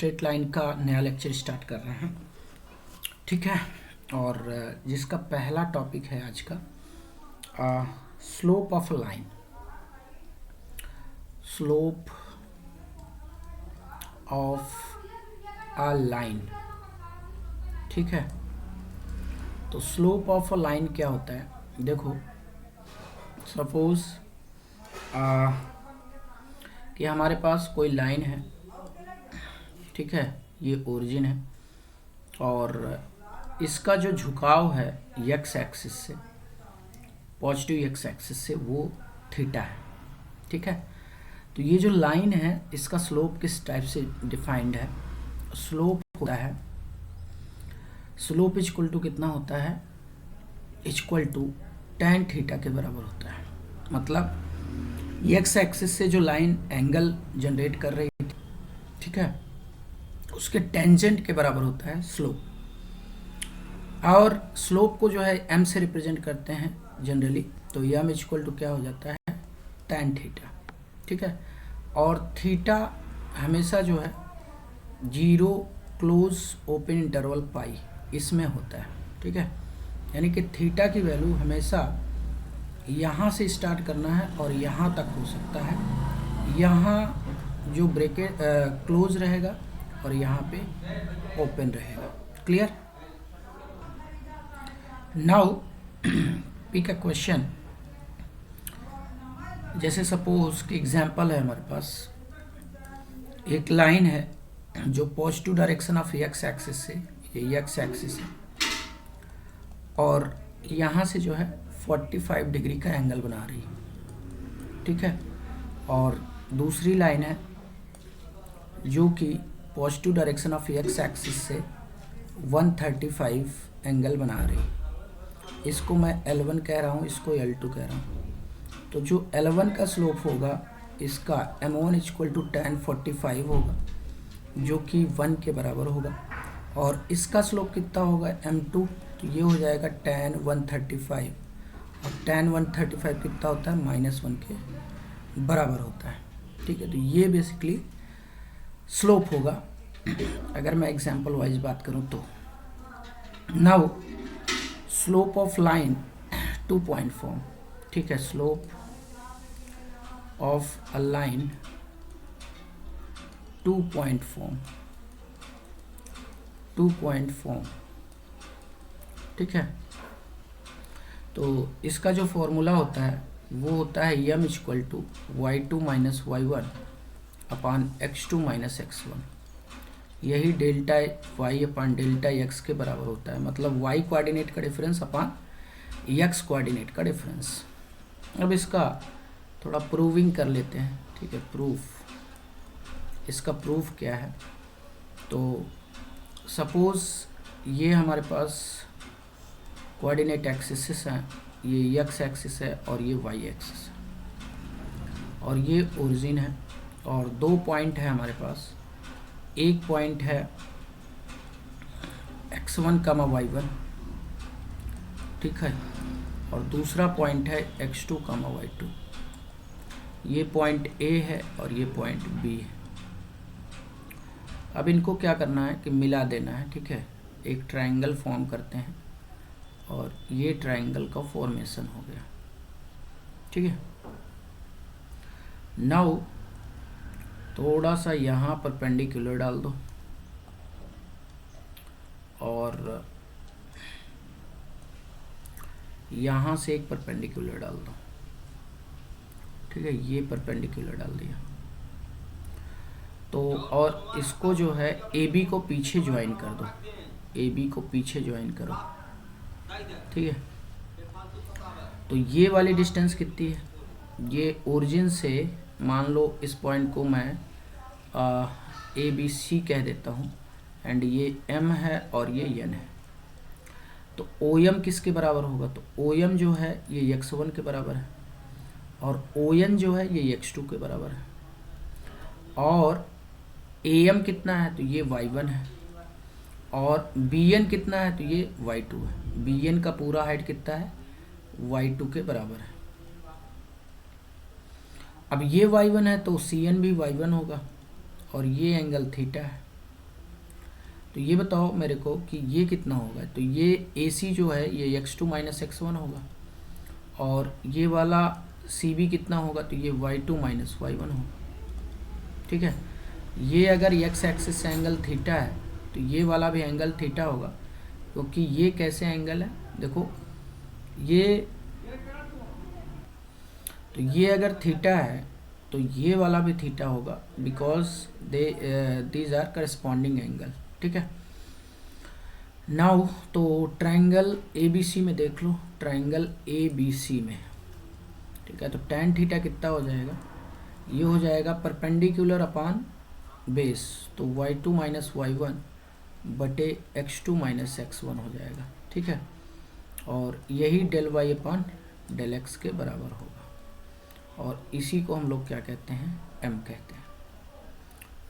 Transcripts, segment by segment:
Straight line का नया lecture start कर रहे हैं, ठीक है। और जिसका पहला टॉपिक है आज का slope of line. Slope of a line, ठीक है। तो स्लोप ऑफ अ लाइन क्या होता है, देखो सपोज कि हमारे पास कोई लाइन है, ठीक है। ये ओरिजिन है और इसका जो झुकाव है एक्स एक्सिस से, पॉजिटिव एक्स एक्सिस से, वो थीटा है, ठीक है। तो ये जो लाइन है इसका स्लोप किस टाइप से डिफाइंड है, स्लोप होता है, स्लोप इक्वल टू कितना होता है, इक्वल टू tan थीटा के बराबर होता है। मतलब एक्स एक्सिस से जो लाइन एंगल जनरेट कर रही है, ठीक है, उसके टेंजेंट के बराबर होता है स्लोप। और स्लोप को जो है m से रिप्रेजेंट करते हैं जनरली, तो m इक्वल टू क्या हो जाता है, tan थीटा, ठीक है। और थीटा हमेशा जो है 0 क्लोज ओपन इंटरवल पाई इसमें होता है, ठीक है। यानी कि थीटा की वैल्यू हमेशा यहाँ से स्टार्ट करना है और यहाँ तक हो सकता है। यहाँ जो ब्रैकेट क्लोज रहेगा और यहाँ पे ओपन रहेगा। Clear? Now pick a question. जैसे सपोज कि एग्जांपल है हमारे पास, एक लाइन है जो positive direction of X axis से, ये एक्स एक्सिस है, और यहाँ से जो है 45 डिग्री का एंगल बना रही है, ठीक है। और दूसरी लाइन है जो कि positive direction of X axis से 135 एंगल बना रही है। इसको मैं L1 कह रहा हूँ, इसको L2 कह रहा हूँ। तो जो L1 का स्लोप होगा इसका M1 इक्वल टू tan 45 होगा, जो कि 1 के बराबर होगा। और इसका स्लोप कितना होगा, M2, तो ये हो जाएगा tan 135, और tan 135 कितना होता है, -1 के बराबर होता है, ठीक है। तो ये बेसिकली स्लोप होगा अगर मैं एग्जांपल वाइज बात करूं तो। Now slope of line 2 point form, ठीक है। Slope of a line 2 point form, 2 point form, ठीक है। तो इसका जो फॉर्मूला होता है वो होता है m equal to y2 minus y1 upon x2 minus x1। यही delta y upon delta x के बराबर होता है, मतलब y कोऑर्डिनेट का डिफरेंस अपान x कोऑर्डिनेट का डिफरेंस। अब इसका थोड़ा प्रूविंग कर लेते हैं, ठीक है। प्रूफ, इसका प्रूफ क्या है, तो सपोज ये हमारे पास कोऑर्डिनेट एक्सिस हैं, ये x एक्सिस है और ये y एक्सिस है, और ये ओरिजिन है, और 2 पॉइंट है हमारे पास। एक पॉइंट है x1, y1, ठीक है, और दूसरा पॉइंट है x2, y2। ये पॉइंट A है और ये पॉइंट B है। अब इनको क्या करना है कि मिला देना है, ठीक है। एक ट्रायंगल फॉर्म करते हैं और ये ट्रायंगल का फॉर्मेशन हो गया, ठीक है। नाउ थोड़ा सा यहाँ परपेंडिकुलर डाल दो और यहाँ से एक परपेंडिकुलर डाल दो, ठीक है। ये परपेंडिकुलर डाल दिया तो, और इसको जो है AB को पीछे ज्वाइन कर दो, AB को पीछे ज्वाइन करो, ठीक है। तो ये वाली डिस्टेंस कितनी है, ये ओरिजिन से मान लो इस पॉइंट को मैं ABC कह देता हूँ, एंड ये M है और ये N है। तो OM किसके बराबर होगा, तो OM जो है ये x1 के बराबर है, और ON जो है ये x2 के बराबर है, और AM कितना है, तो ये y1 है, और BN कितना है, तो ये y2 है। BN का पूरा हाइट कितना है, y2 के बराबर है। अब ये y1 है तो CN भी y1 होगा, और ये एंगल थीटा है, तो ये बताओ मेरे को कि ये कितना होगा। तो ये AC जो है ये x2 माइनस x1 होगा, और ये वाला CB कितना होगा, तो ये y2 माइनस y1 होगा। ठीक है, ये अगर x एक्सिस से एंगल थीटा है तो ये वाला भी एंगल थीटा होगा, क्योंकि ये कैसे एंगल है, देखो ये, तो ये अगर थीटा है तो ये वाला भी थीटा होगा, because these are corresponding angle. ठीक है, नाउ तो ट्रायंगल ABC में देख लो, ट्रायंगल ABC में, ठीक है, तो tan थीटा कितना हो जाएगा, ये हो जाएगा परपेंडिकुलर अपॉन बेस, तो y2 माइनस y1 बटे x2 माइनस x1 हो जाएगा। ठीक है, और यही del y upon del x के बराबर होगा, और इसी को हम लोग क्या कहते हैं, m कहते हैं।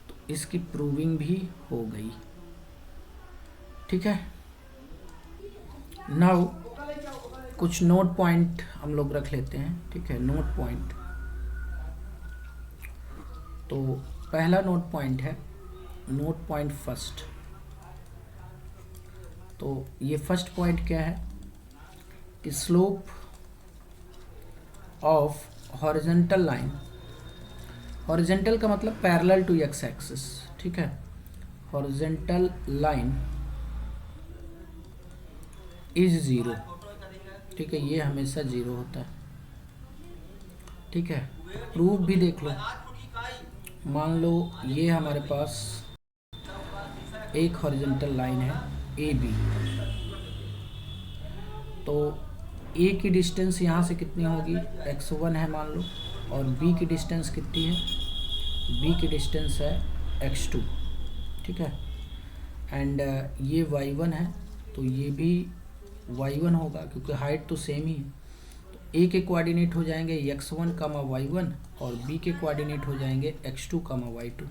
तो इसकी प्रूविंग भी हो गई। ठीक है, नाउ कुछ नोट पॉइंट हम लोग रख लेते हैं। ठीक है, नोट पॉइंट, तो पहला नोट पॉइंट है, नोट पॉइंट फर्स्ट। तो ये फर्स्ट पॉइंट क्या है कि slope of horizontal line, horizontal का मतलब पैरेलल टू x एक्सिस। ठीक है, हॉरिजॉन्टल लाइन इज ज़ीरो। ठीक है, ये हमेशा ज़ीरो होता है। ठीक है, प्रूफ भी देख लो, मान लो ये हमारे पास एक हॉरिजॉन्टल लाइन है AB, तो A की डिस्टेंस यहाँ से कितनी होगी, x1 है मान लो, और B की डिस्टेंस कितनी है, B की डिस्टेंस है x2। ठीक है, एंड ये y1 है, तो ये भी y1 होगा, क्योंकि हाइट तो सेम ही है। तो A के कोऑर्डिनेट हो जाएंगे x1 कामा y1, और B के कोऑर्डिनेट हो जाएंगे x2 कामा y2।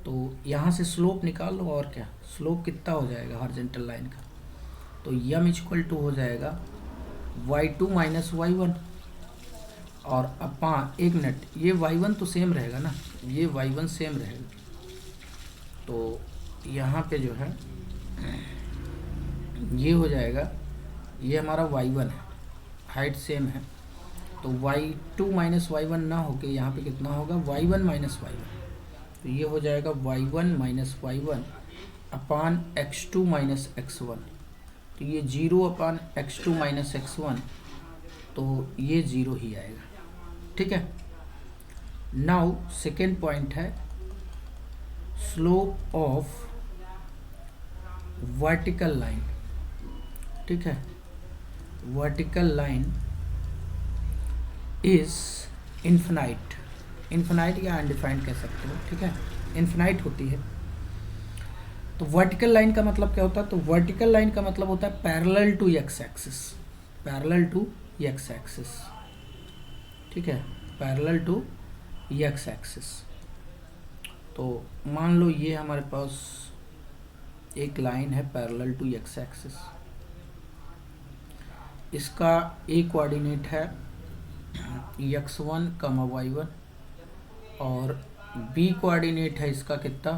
तो यहाँ से स्लोप निकाल लो, और क्या स्लोप कितना हो जाएगा हॉरिजॉन्टल लाइन का, तो m इक्वल टू हो जाएगा y2 माइनस y1, और अपॉन, एक मिनट, ये y1 तो सेम रहेगा ना, ये y1 सेम रहेगा, तो यहाँ पे जो है ये हो जाएगा, ये हमारा y1 है, हाइट सेम है, तो y2 माइनस y1 ना होके यहाँ पे कितना होगा, y1 माइनस y1, तो ये हो जाएगा y1 minus y1 upon x2 minus x1, तो ये 0 अपान x2 माइनस x1, तो ये 0 ही आएगा। ठीक है, नाउ सेकेंड पॉइंट है स्लोप ऑफ वर्टिकल लाइन। ठीक है, vertical line is infinite, infinite या अनडिफाइंड कह सकते हो। ठीक है, इन्फिनाइट होती है। तो वर्टिकल लाइन का मतलब क्या होता है, तो वर्टिकल लाइन का मतलब होता है parallel to X axis, parallel to X axis. ठीक है, पैरेलल टू एक्स एक्सिस। तो मान लो ये हमारे पास एक लाइन है पैरेलल टू एक्स एक्सिस, इसका ए कोऑर्डिनेट है x1 कमा y1, और बी कोऑर्डिनेट है इसका कितना,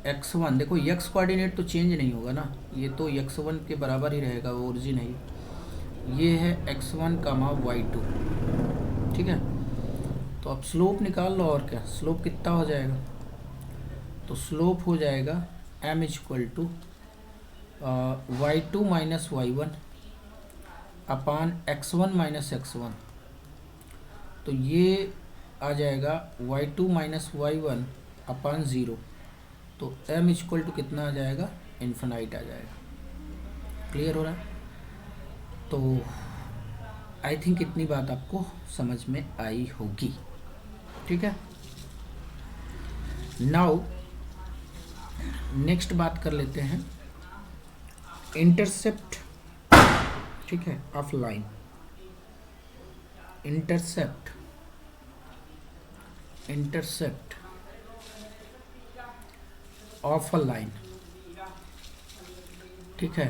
x1। देखो x कोऑर्डिनेट तो चेंज नहीं होगा ना, ये तो x1 के बराबर ही रहेगा, वो ओरिजिन है ये है x1 कमा y2। ठीक है, तो अब स्लोप निकाल लो, और क्या स्लोप कितना हो जाएगा, तो स्लोप हो जाएगा m equal to y2 minus y1 upon x1 minus x1, तो ये आ जाएगा y2 माइनस y1 अपान 0, तो m इक्वल टू कितना आ जाएगा, इन्फिनाइट आ जाएगा। क्लियर हो रहा है, तो आई थिंक इतनी बात आपको समझ में आई होगी। ठीक है, नाउ नेक्स्ट बात कर लेते हैं इंटरसेप्ट। ठीक है, of line, intercept of a line. ठीक है,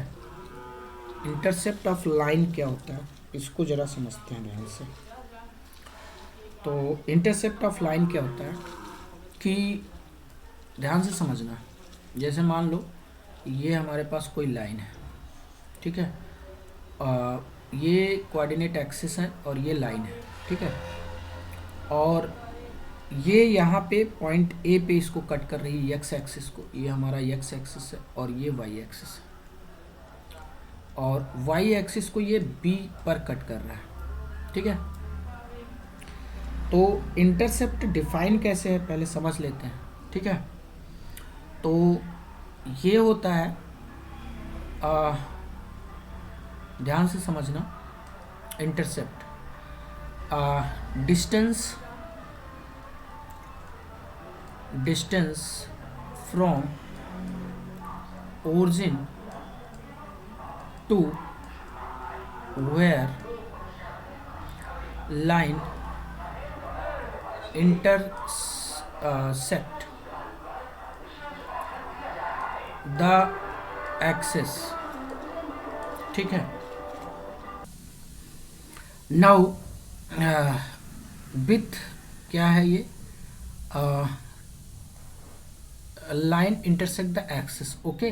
इंटरसेप्ट ऑफ लाइन क्या होता है, इसको जरा समझते हैं ध्यान से। तो इंटरसेप्ट ऑफ लाइन क्या होता है कि ध्यान से समझना, जैसे मान लो ये हमारे पास कोई लाइन है, ठीक है, ये कोऑर्डिनेट एक्सिस है और ये लाइन है, ठीक है, और ये यहाँ पे पॉइंट ए पे इसको कट कर रही है एक्स एक्सिस को, ये हमारा एक्स एक्सिस है और ये वाई एक्सिस है, और वाई एक्सिस को ये बी पर कट कर रहा है, ठीक है। तो इंटरसेप्ट डिफाइन कैसे है पहले समझ लेते हैं, ठीक है। तो ये होता है, ध्यान से समझना, intercept distance from origin to where line intersect the axis, ठीक है। नाउ विथ क्या है ये, line intersect the axis, okay.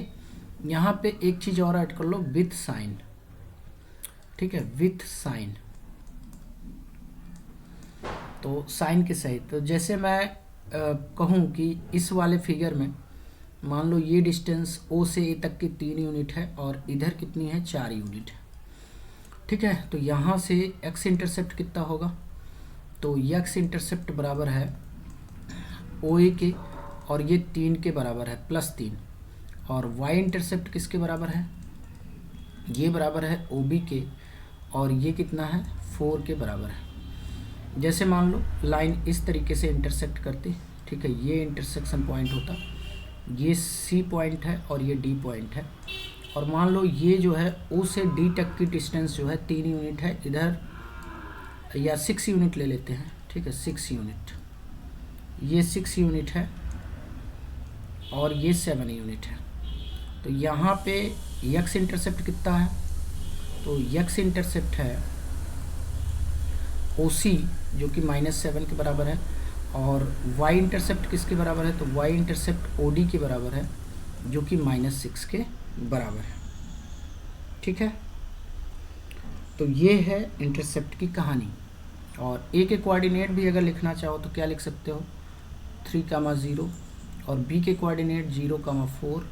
यहाँ पे एक चीज़ और ऐड कर लो, विथ साइन, ठीक है, विथ साइन। तो साइन के सहित, तो जैसे मैं कहूँ कि इस वाले फिगर में मान लो ये डिस्टेंस ओ से ए तक की 3 यूनिट है और इधर कितनी है, 4 यूनिट है, ठीक है। तो यहाँ से एक्स इंटरसेप्ट कितना होगा, तो एक्स इंटरसेप्ट बराबर है ओ ए के, और ये 3 के बराबर है +3, और वाई इंटरसेप्ट किसके बराबर है, ये बराबर है ओ बी के, और ये कितना है, 4 के बराबर है। जैसे मान लो लाइन इस तरीके से इंटरसेक्ट करती, ठीक है, ये इंटरसेक्शन पॉइंट होता, ये सी पॉइंट है और ये डी पॉइंट है, और मान लो ये जो है ओ से डी तक की डिस्टेंस जो है 3 यूनिट है इधर, या 6 यूनिट ले लेते हैं, ठीक है, 6 यूनिट, ये 6 यूनिट है और ये 7 यूनिट है। तो यहाँ पे यक्स इंटरसेप्ट कितना है, तो यक्स इंटरसेप्ट है ओ सी जो कि -7 के बराबर है, और वाई इंटरसेप्ट किसके बराबर है, तो वाई इंटरसेप्ट ओ डी के बराबर है जो कि -6 के बराबर है, ठीक है। तो ये है इंटरसेप्ट की कहानी। और ए के कोऑर्डिनेट भी अगर लिखना चाहो तो क्या लिख सकते हो, 3,0, और बी के कोऑर्डिनेट 0,4,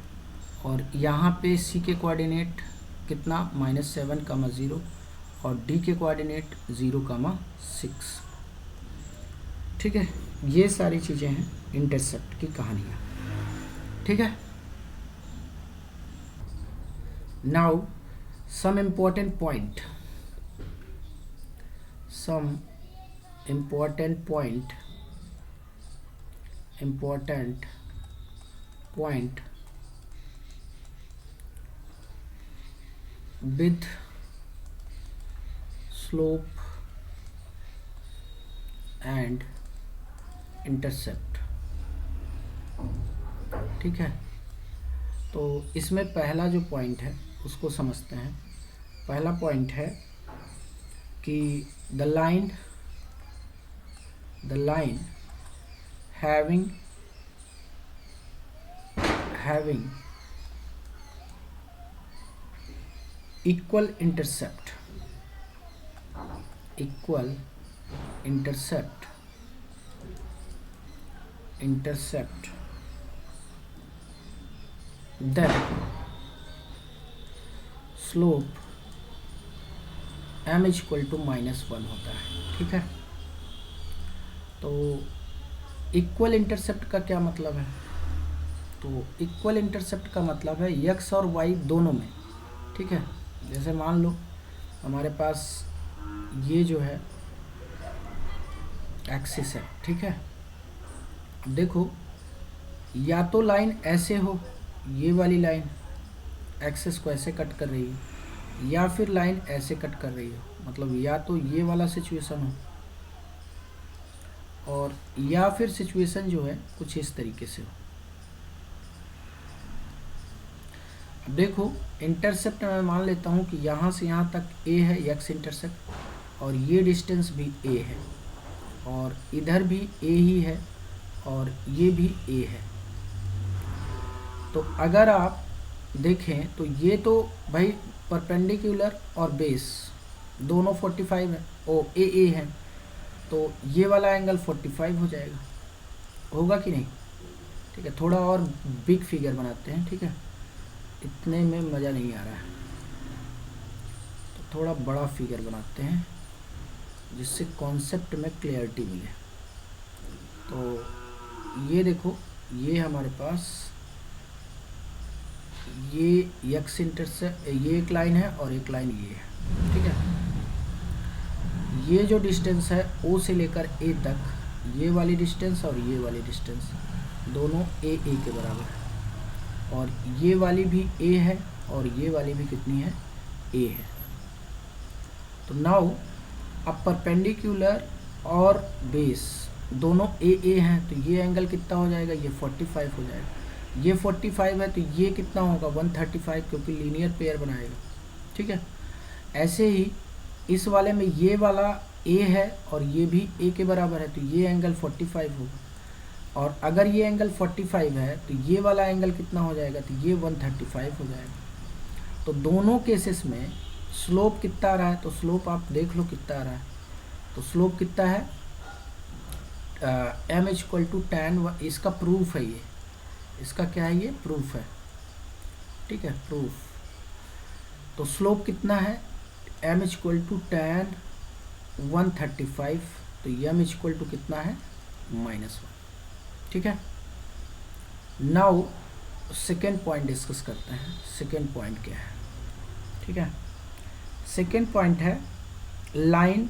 और यहाँ पे सी के कोऑर्डिनेट कितना, -7,0, और डी के कोऑर्डिनेट 0,6, ठीक है। ये सारी चीज़ें हैं इंटरसेप्ट की कहानियाँ, ठीक है। Now some important point, with slope and intercept, ठीक है। तो इसमें पहला जो पॉइंट है उसको समझते हैं। पहला पॉइंट है कि the line having equal intercept then slope m = -1 होता है, ठीक है। तो इक्वल इंटरसेप्ट का क्या मतलब है, तो इक्वल इंटरसेप्ट का मतलब है एक्स और वाई दोनों में, ठीक है। जैसे मान लो हमारे पास ये जो है एक्सिस है, ठीक है। अब देखो, या तो लाइन ऐसे हो, ये वाली लाइन एक्सिस को ऐसे कट कर रही है, या फिर लाइन ऐसे कट कर रही हो, मतलब या तो ये वाला सिचुएशन हो, और या फिर सिचुएशन जो है कुछ इस तरीके से हो। अब देखो, इंटरसेप्ट मैं मान लेता हूँ कि यहाँ से यहाँ तक ए है एक्स इंटरसेप्ट, और ये डिस्टेंस भी ए है, और इधर भी ए ही है, और ये भी ए है। तो अगर आप देखें तो ये तो भाई परपेंडिकुलर और बेस दोनों 45 है, ओ ए है, तो ये वाला एंगल 45 हो जाएगा, होगा कि नहीं? ठीक है, थोड़ा और बिग फिगर बनाते हैं, ठीक है, इतने में मज़ा नहीं आ रहा है, तो थोड़ा बड़ा फिगर बनाते हैं जिससे कॉन्सेप्ट में क्लियरिटी मिले। तो ये देखो, ये हमारे पास ये यक्स इंटरसेप्ट, ये एक लाइन है और एक लाइन ये है, ठीक है। ये जो डिस्टेंस है ओ से लेकर ए तक, ये वाली डिस्टेंस और ये वाली डिस्टेंस दोनों ए के बराबर है, और ये वाली भी ए है और ये वाली भी कितनी है? ए है। तो नाउ अब परपेंडिकुलर और बेस दोनों ए हैं, तो ये एंगल कितना हो जाएगा? ये 45 हो जाएगा। ये 45 है तो ये कितना होगा? 135, क्योंकि लीनियर पेयर बनाएगा, ठीक है। ऐसे ही इस वाले में ये वाला ए है और ये भी ए के बराबर है, तो ये एंगल 45 होगा, और अगर ये एंगल 45 है तो ये वाला एंगल कितना हो जाएगा? तो ये 135 हो जाएगा। तो दोनों केसेस में स्लोप कितना आ रहा है? तो स्लोप आप देख लो कितना आ रहा है, तो स्लोप कितना है? m = tan, इसका प्रूफ है ये, इसका क्या है? ये प्रूफ है, ठीक है, प्रूफ। तो स्लोप कितना है? m = tan 135, तो m = कितना है? -1, ठीक है। नाउ सेकेंड पॉइंट डिस्कस करते हैं। सेकेंड पॉइंट क्या है? ठीक है, सेकेंड पॉइंट है लाइन,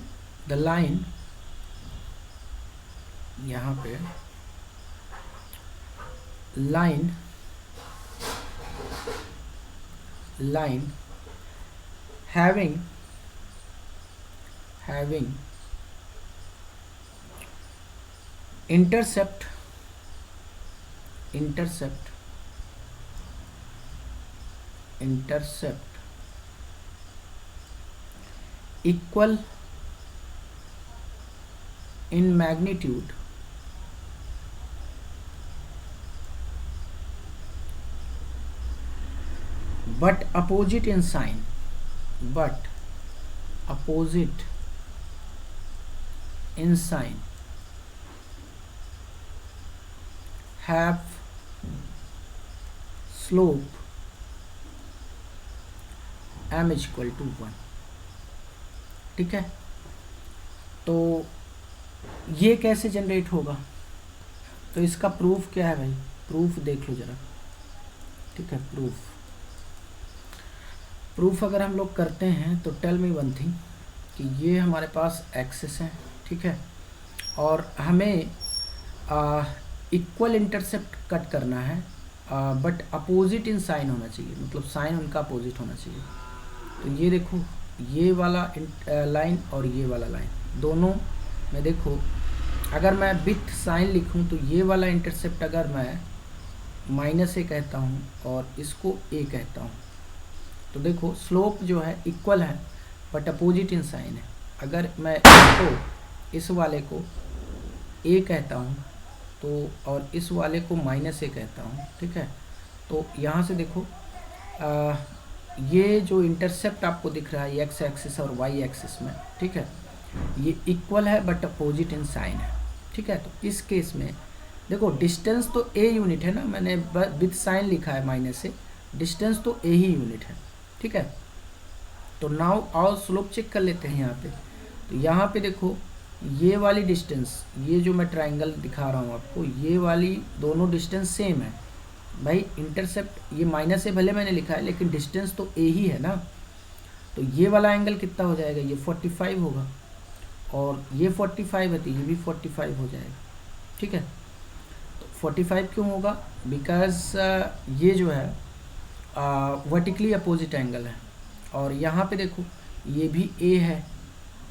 द लाइन, यहाँ पे line having intercept equal in magnitude but opposite in sign, have slope m = 1, ठीक है। तो ये कैसे जनरेट होगा? तो इसका प्रूफ क्या है भाई? प्रूफ देख लो जरा, ठीक है। प्रूफ अगर हम लोग करते हैं तो टेल मी वन थिंग, कि ये हमारे पास एक्सिस है, ठीक है, और हमें इक्वल इंटरसेप्ट कट करना है, बट अपोजिट इन साइन होना चाहिए, मतलब साइन उनका अपोजिट होना चाहिए। तो ये देखो, ये वाला लाइन और ये वाला लाइन दोनों में देखो, अगर मैं विथ साइन लिखूं तो ये वाला इंटरसेप्ट अगर मैं -a कहता हूं और इसको a कहता हूं, तो देखो स्लोप जो है इक्वल है बट अपोजिट इन साइन है। अगर मैं इसको, इस वाले को a कहता हूं तो, और इस वाले को -a कहता हूं, ठीक है, तो यहाँ से देखो ये जो इंटरसेप्ट आपको दिख रहा है एक्स एक्सिस और वाई एक्सिस में, ठीक है, ये इक्वल है बट अपोजिट इन साइन है, ठीक है। तो इस केस में देखो डिस्टेंस तो a यूनिट है ना, मैंने विद साइन लिखा है -a, डिस्टेंस तो a ही यूनिट है, ठीक है। तो नाउ आओ स्लोप चेक कर लेते हैं यहाँ पे। तो यहाँ पे देखो ये वाली डिस्टेंस, ये जो मैं ट्रायंगल दिखा रहा हूँ आपको, ये वाली दोनों डिस्टेंस सेम है भाई। इंटरसेप्ट ये -a भले मैंने लिखा है लेकिन डिस्टेंस तो a ही है ना, तो ये वाला एंगल कितना हो जाएगा? ये 45 होगा, और ये 45 है तो ये भी 45 हो जाएगा, ठीक है। तो 45 क्यों होगा? बिकॉज ये जो है वर्टिकली अपोजिट एंगल है, और यहाँ पे देखो ये भी a है,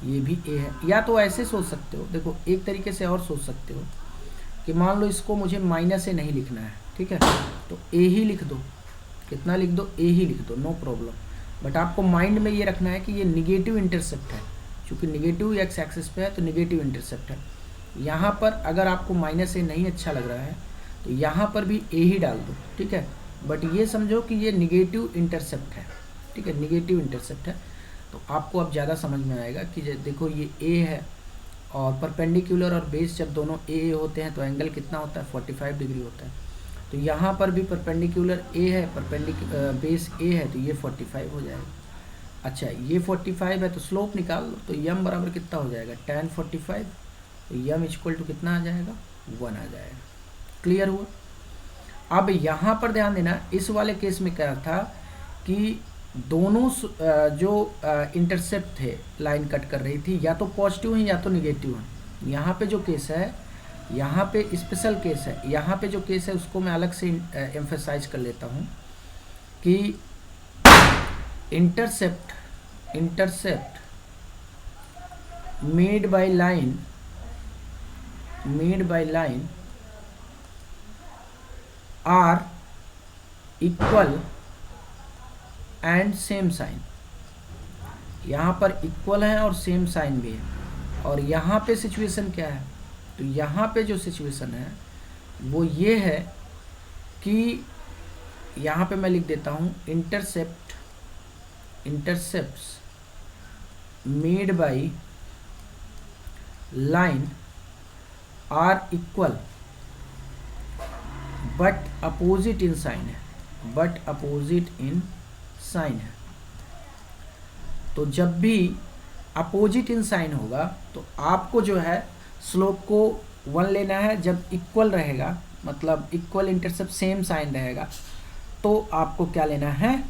ये भी a है। या तो ऐसे सोच सकते हो, देखो एक तरीके से और सोच सकते हो कि मान लो इसको मुझे -a नहीं लिखना है, ठीक है, तो a ही लिख दो। कितना लिख दो? a ही लिख दो, नो प्रॉब्लम। बट आपको माइंड में ये रखना है कि ये निगेटिव इंटरसेप्ट है, क्योंकि निगेटिव एक्स एक्सिस पे है तो निगेटिव इंटरसेप्ट है। यहाँ पर अगर आपको -a नहीं अच्छा लग रहा है तो यहाँ पर भी a ही डाल दो, ठीक है। बट ये समझो कि ये निगेटिव इंटरसेप्ट है, ठीक है, निगेटिव इंटरसेप्ट है। तो आपको अब ज़्यादा समझ में आएगा कि देखो ये ए है और परपेंडिकुलर और बेस जब दोनों ए होते हैं तो एंगल कितना होता है, 45 डिग्री होता है। तो यहाँ पर भी परपेंडिकुलर ए है, बेस ए है, तो ये 45 हो जाएगा। अच्छा, ये 45 है तो स्लोप निकाल लो, तो यम बराबर कितना हो जाएगा, tan 45, तो यम इक्वल टू कितना आ जाएगा, 1 आ जाएगा। क्लियर हुआ। अब यहाँ पर ध्यान देना, इस वाले केस में क्या था कि दोनों जो इंटरसेप्ट थे लाइन कट कर रही थी, या तो पॉजिटिव हैं या तो निगेटिव हैं। यहाँ पे जो केस है, यहाँ पे स्पेशल केस है, यहाँ पे जो केस है उसको मैं अलग से एम्फेसाइज कर लेता हूँ कि intercept made by line are equal and same sign. यहाँ पर इक्वल है और सेम साइन भी है। और यहाँ पे सिचुएशन क्या है, तो यहाँ पे जो सिचुएशन है वो ये है कि यहाँ पे मैं लिख देता हूँ intercepts made by line are equal but opposite in sign है, तो जब भी अपोजिट इन साइन होगा तो आपको जो है स्लोप को 1 लेना है। जब इक्वल रहेगा, मतलब इक्वल इंटरसेप्ट सेम साइन रहेगा, तो आपको क्या लेना है,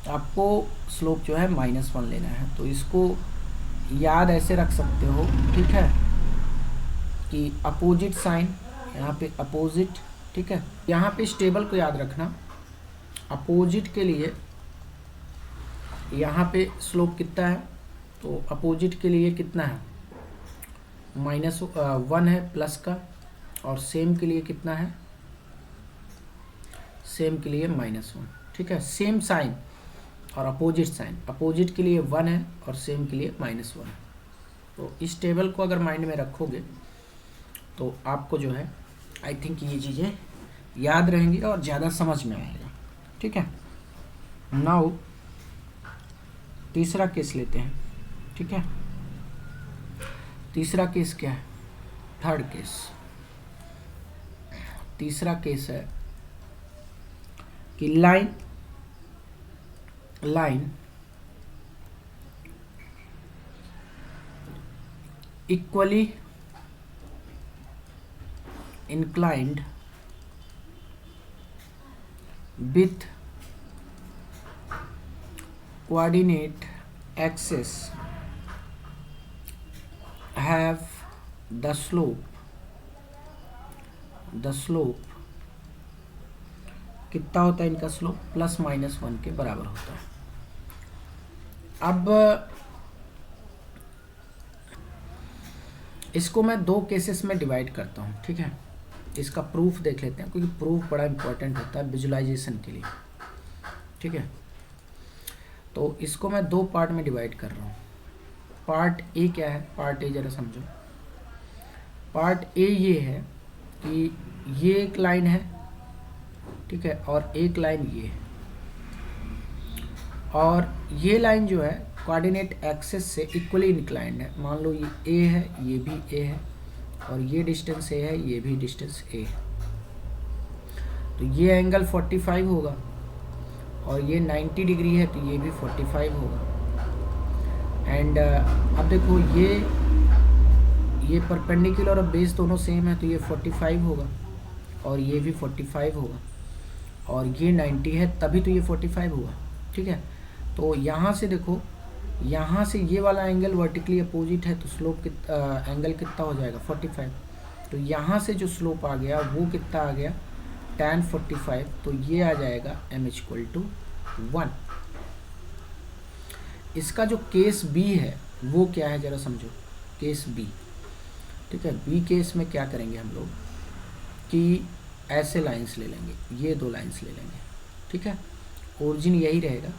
आपको स्लोप जो है -1 लेना है। तो इसको याद ऐसे रख सकते हो, ठीक है, कि अपोजिट साइन, यहाँ पे अपोजिट, ठीक है। यहाँ पे इस टेबल को याद रखना, अपोजिट के लिए यहाँ पे स्लोप कितना है, तो अपोजिट के लिए कितना है, -1 है प्लस का, और सेम के लिए कितना है, सेम के लिए -1, ठीक है। सेम साइन और अपोजिट साइन, अपोजिट के लिए 1 है और सेम के लिए -1। तो इस टेबल को अगर माइंड में रखोगे तो आपको जो है आई थिंक ये चीज़ें याद रहेंगी और ज़्यादा समझ में आएगा, ठीक है। नाउ तीसरा केस लेते हैं, ठीक है। तीसरा केस क्या है, थर्ड केस। तीसरा केस है कि line equally inclined with coordinate axis have the slope कितना होता है इनका स्लोप, +-1 के बराबर होता है। अब इसको मैं 2 केसेस में डिवाइड करता हूँ, ठीक है। इसका प्रूफ देख लेते हैं, क्योंकि प्रूफ बड़ा इंपॉर्टेंट होता है विजुलाइजेशन के लिए, ठीक है। तो इसको मैं 2 पार्ट में डिवाइड कर रहा हूँ। पार्ट ए क्या है, पार्ट ए जरा समझो। पार्ट ए ये है कि ये एक लाइन है, ठीक है, और एक लाइन ये है, और ये लाइन जो है कोऑर्डिनेट एक्सिस से इक्वली इंक्लाइंड है। मान लो ये ए है, ये भी ए है, और ये डिस्टेंस ए है, ये भी डिस्टेंस ए है। तो ये एंगल 45 होगा और ये 90 डिग्री है, तो ये भी 45 होगा। एंड अब देखो ये परपेंडिकुलर और बेस दोनों सेम है, तो ये 45 होगा और ये भी 45 होगा, और ये 90 है तभी तो ये 45 होगा, ठीक है। तो यहाँ से देखो, यहाँ से ये वाला एंगल वर्टिकली अपोजिट है, तो स्लोप एंगल कितना हो जाएगा, 45। तो यहाँ से जो स्लोप आ गया वो कितना आ गया, tan 45, तो ये आ जाएगा m = 1। इसका जो केस बी है वो क्या है जरा समझो, केस बी, ठीक है। बी केस में क्या करेंगे हम लोग कि ऐसे लाइंस ले लेंगे, ये 2 लाइंस ले लेंगे, ठीक है। ओरिजिन यही रहेगा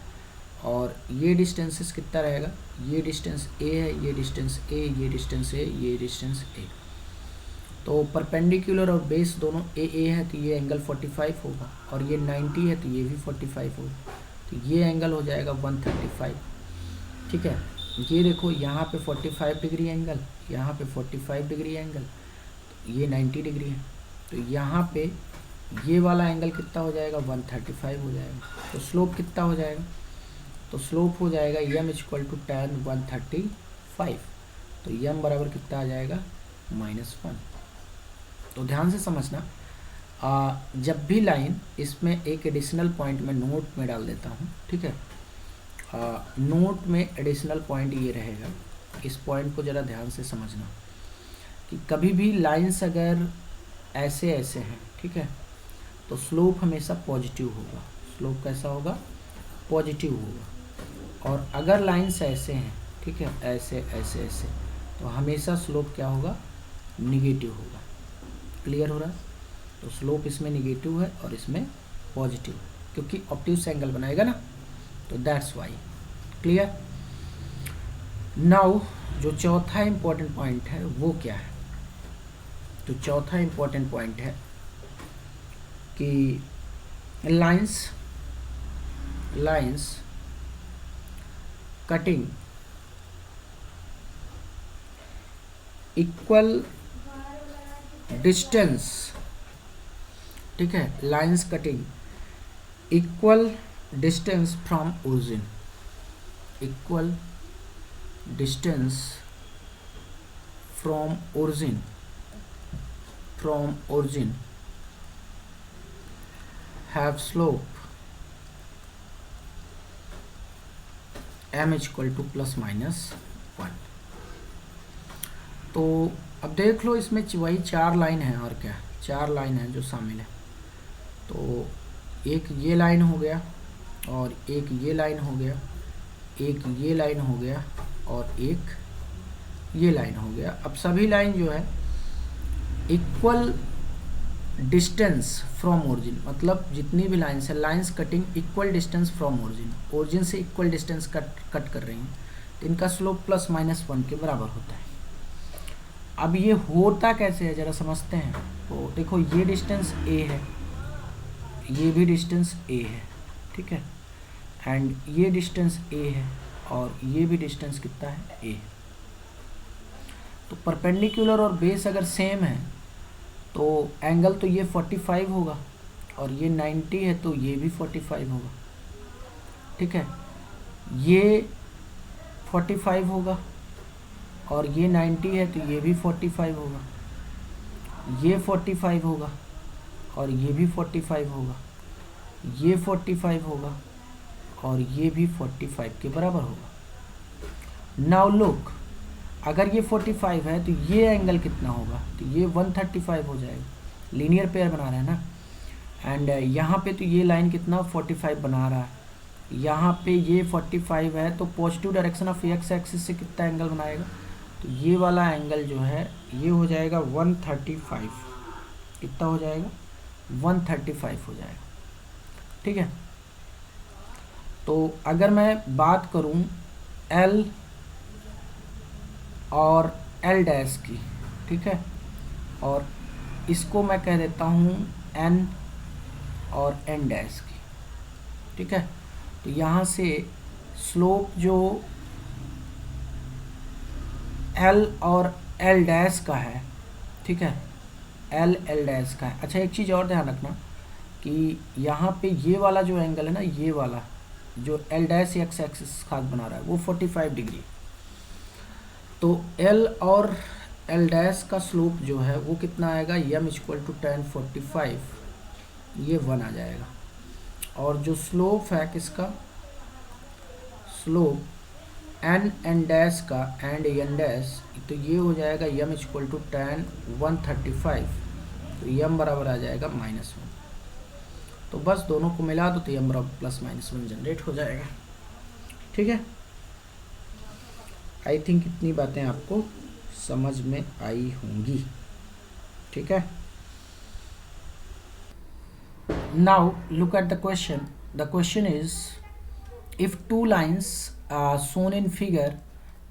और ये डिस्टेंसेस कितना रहेगा, ये डिस्टेंस ए है, ये डिस्टेंस ए, ये डिस्टेंस ए, ये डिस्टेंस ए। तो परपेंडिकुलर और बेस दोनों ए ए है तो ये एंगल 45 होगा, और ये 90 है तो ये भी 45 होगा, तो ये एंगल हो जाएगा 135। ठीक है, ये देखो यहाँ पे 45 डिग्री एंगल, यहाँ पे 45 डिग्री एंगल, ये 90 डिग्री है, तो यहाँ पे ये वाला एंगल कितना हो जाएगा 135 हो जाएगा। तो स्लोप कितना हो जाएगा, तो स्लोप हो जाएगा m इक्वल टू tan 135, तो m बराबर कितना आ जाएगा -1। तो ध्यान से समझना, जब भी लाइन, इसमें एक एडिशनल पॉइंट में नोट में डाल देता हूँ, ठीक है। नोट में एडिशनल पॉइंट ये रहेगा, इस पॉइंट को ज़रा ध्यान से समझना कि कभी भी लाइंस अगर ऐसे ऐसे हैं, ठीक है, तो स्लोप हमेशा पॉजिटिव होगा। स्लोप कैसा होगा, पॉजिटिव होगा। और अगर लाइंस ऐसे हैं, ठीक है, ऐसे ऐसे ऐसे, तो हमेशा स्लोप क्या होगा, निगेटिव होगा। क्लियर हो रहा है, तो स्लोप इसमें निगेटिव है और इसमें पॉजिटिव, क्योंकि ऑब्ट्यूस एंगल बनाएगा ना, तो दैट्स वाई। क्लियर। नाउ जो चौथा इंपॉर्टेंट पॉइंट है वो क्या है, तो चौथा इंपॉर्टेंट पॉइंट है कि लाइंस कटिंग इक्वल डिस्टेंस, ठीक है, lines cutting equal distance from origin, equal distance from origin have slope m equal to ±1। तो अब देख लो, इसमें वही 4 लाइन है, और क्या 4 लाइन है जो शामिल है। तो एक ये लाइन हो गया, और एक ये लाइन हो गया, एक ये लाइन हो गया, और एक ये लाइन हो गया। अब सभी लाइन जो है इक्वल डिस्टेंस फ्रॉम ओरिजिन, मतलब जितनी भी लाइन्स है, lines cutting equal distance from origin से इक्वल डिस्टेंस कट कर रही हैं, तो इनका स्लोप +-1 के बराबर होता है। अब ये होता कैसे है जरा समझते हैं। तो देखो, ये डिस्टेंस a है, ये भी डिस्टेंस a है, ठीक है, एंड ये डिस्टेंस a है, और ये भी डिस्टेंस कितना है, a। तो परपेंडिकुलर और बेस अगर सेम है तो एंगल तो ये 45 होगा, और ये 90 है तो ये भी 45 होगा, ठीक है। ये 45 होगा, और ये 90 है तो ये भी 45 होगा, ये 45 होगा, और ये भी 45 होगा, ये 45 होगा, और ये भी 45 के बराबर होगा। नाउ लुक, अगर ये 45 है तो ये एंगल कितना होगा, तो ये 135 हो जाएगा। लीनियर पेयर बना रहे हैं ना, एंड यहाँ पे तो ये लाइन कितना 45 बना रहा है, यहाँ पे ये 45 है, तो positive direction of X axis से कितना एंगल बनाएगा, तो ये वाला एंगल जो है ये हो जाएगा 135। कितना हो जाएगा, 135 हो जाएगा, ठीक है। तो अगर मैं बात करूँ एल और एल डैश की, ठीक है, और इसको मैं कह देता हूँ एन और एन डैश की, ठीक है। तो यहाँ से स्लोप जो एल और एल डैश का है, ठीक है, एल डैश का है। अच्छा, एक चीज़ और ध्यान रखना कि यहाँ पे ये वाला जो एंगल है ना, ये वाला जो एल डैश एक्स एक्सिस खास बना रहा है वो 45 डिग्री। तो L और L डैश का स्लोप जो है वो कितना आएगा, m इक्वल टू tan 45, ये 1 आ जाएगा। और जो स्लोप है किसका, स्लोप n डैश का एंड n डैश, तो ये हो जाएगा m इक्वल टू tan 135, तो m बराबर आ जाएगा -1। तो बस दोनों को मिला दो तो m बराबर +-1 जनरेट हो जाएगा, ठीक है। आई थिंक इतनी बातें आपको समझ में आई होंगी, ठीक है। Now look at the question. The question is, if 2 lines shown in figure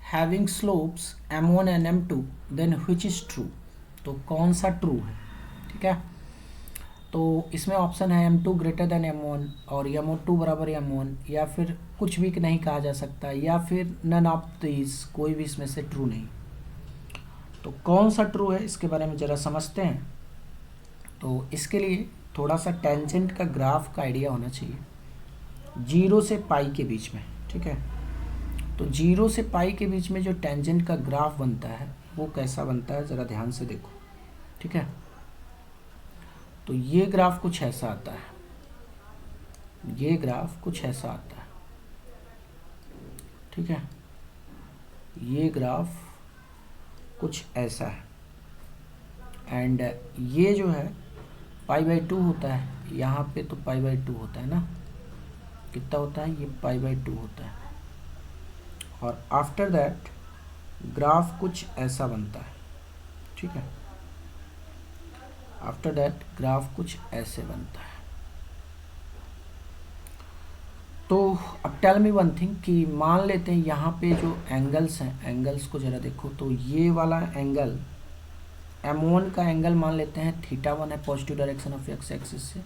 having slopes m1 and m2, then which is true? तो कौन सा ट्रू है, ठीक है। तो इसमें ऑप्शन है M2 ग्रेटर देन M1 और M2 बराबर M1, या फिर कुछ भी नहीं कहा जा सकता, या फिर नन ऑफ दिस, कोई भी इसमें से ट्रू नहीं। तो कौन सा ट्रू है इसके बारे में ज़रा समझते हैं। तो इसके लिए थोड़ा सा टेंजेंट का ग्राफ का आइडिया होना चाहिए, 0 से पाई के बीच में, ठीक है। तो 0 से पाई के बीच में जो टेंजेंट का ग्राफ बनता है वो कैसा बनता है ज़रा ध्यान से देखो, ठीक है। तो ये ग्राफ कुछ ऐसा आता है, ये ग्राफ कुछ ऐसा आता है, ठीक है। ये ग्राफ कुछ ऐसा है, एंड ये जो है π/2 होता है यहाँ पे, तो π/2 होता है ना, कितना होता है ये π/2 होता है। और आफ्टर दैट ग्राफ कुछ ऐसा बनता है, ठीक है। आफ्टर दैट ग्राफ कुछ ऐसे बनता है। तो अब टेल मी वन थिंग कि मान लेते हैं यहाँ पे जो एंगल्स हैं, एंगल्स को ज़रा देखो। तो ये वाला एंगल M1 का एंगल मान लेते हैं θ1 है positive direction of x axis से,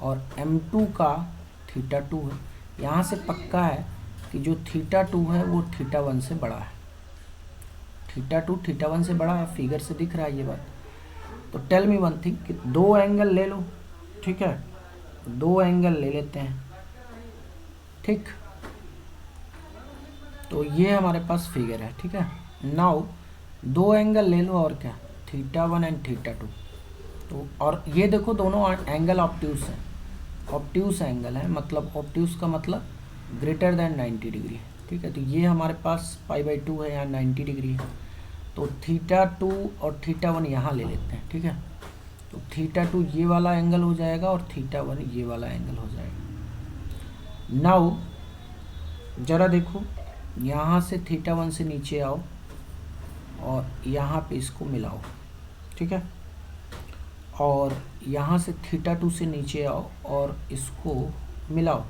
और M2 का θ2 है। यहाँ से पक्का है कि जो θ2 है वो θ1 से बड़ा है, θ2 θ1 से बड़ा है, फिगर से दिख रहा है ये बात। तो टेल मी वन थिंग कि दो एंगल ले लो, ठीक है, दो एंगल ले लेते हैं, ठीक। तो ये हमारे पास फिगर है, ठीक है। नाउ दो एंगल ले लो, और क्या, θ1 एंड θ2। तो और ये देखो दोनों एंगल ऑब्ट्यूस है, ऑब्ट्यूस एंगल है, मतलब ऑब्ट्यूस का मतलब ग्रेटर देन 90 डिग्री, ठीक है। तो ये हमारे पास π/2 है, यहाँ 90 डिग्री है। तो θ2 और θ1 यहाँ ले लेते हैं, ठीक है। तो θ2 ये वाला एंगल हो जाएगा और θ1 ये वाला एंगल हो जाएगा। नाउ ज़रा देखो, यहाँ से θ1 से नीचे आओ और यहाँ पे इसको मिलाओ, ठीक है। और यहाँ से θ2 से नीचे आओ और इसको मिलाओ,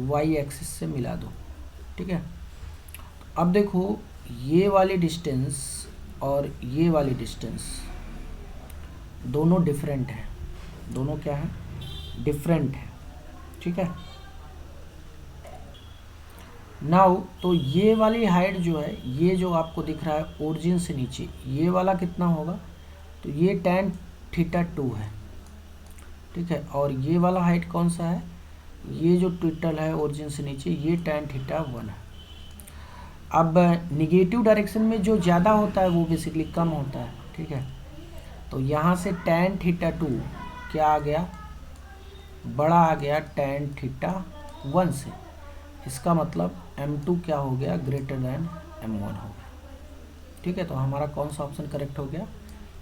y एक्सिस से मिला दो, ठीक है। अब देखो ये वाली डिस्टेंस और ये वाली डिस्टेंस दोनों डिफरेंट है, दोनों क्या है, डिफरेंट है, ठीक है। नाउ तो ये वाली हाइट जो है, ये जो आपको दिख रहा है ओरिजिन से नीचे, ये वाला कितना होगा, तो ये tan θ2 है, ठीक है। और ये वाला हाइट कौन सा है, ये जो टोटल है ओरिजिन से नीचे, ये tan θ1 है। अब निगेटिव डायरेक्शन में जो ज़्यादा होता है वो बेसिकली कम होता है, ठीक है। तो यहाँ से tan θ2 क्या आ गया, बड़ा आ गया tan θ1 से। इसका मतलब M2 क्या हो गया, ग्रेटर देन M1 हो गया, ठीक है। तो हमारा कौन सा ऑप्शन करेक्ट हो गया,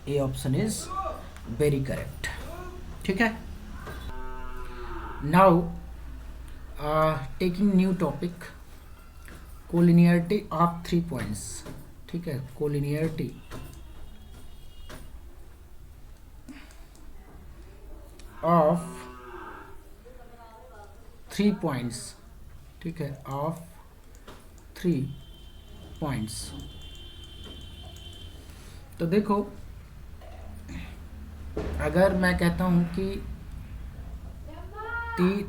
A option is very correct, ठीक है। Now taking new topic, collinearity of 3 points, ठीक है। कोलिनियरिटी ऑफ 3 पॉइंट्स, ठीक है, ऑफ 3 पॉइंट्स। तो देखो, अगर मैं कहता हूं कि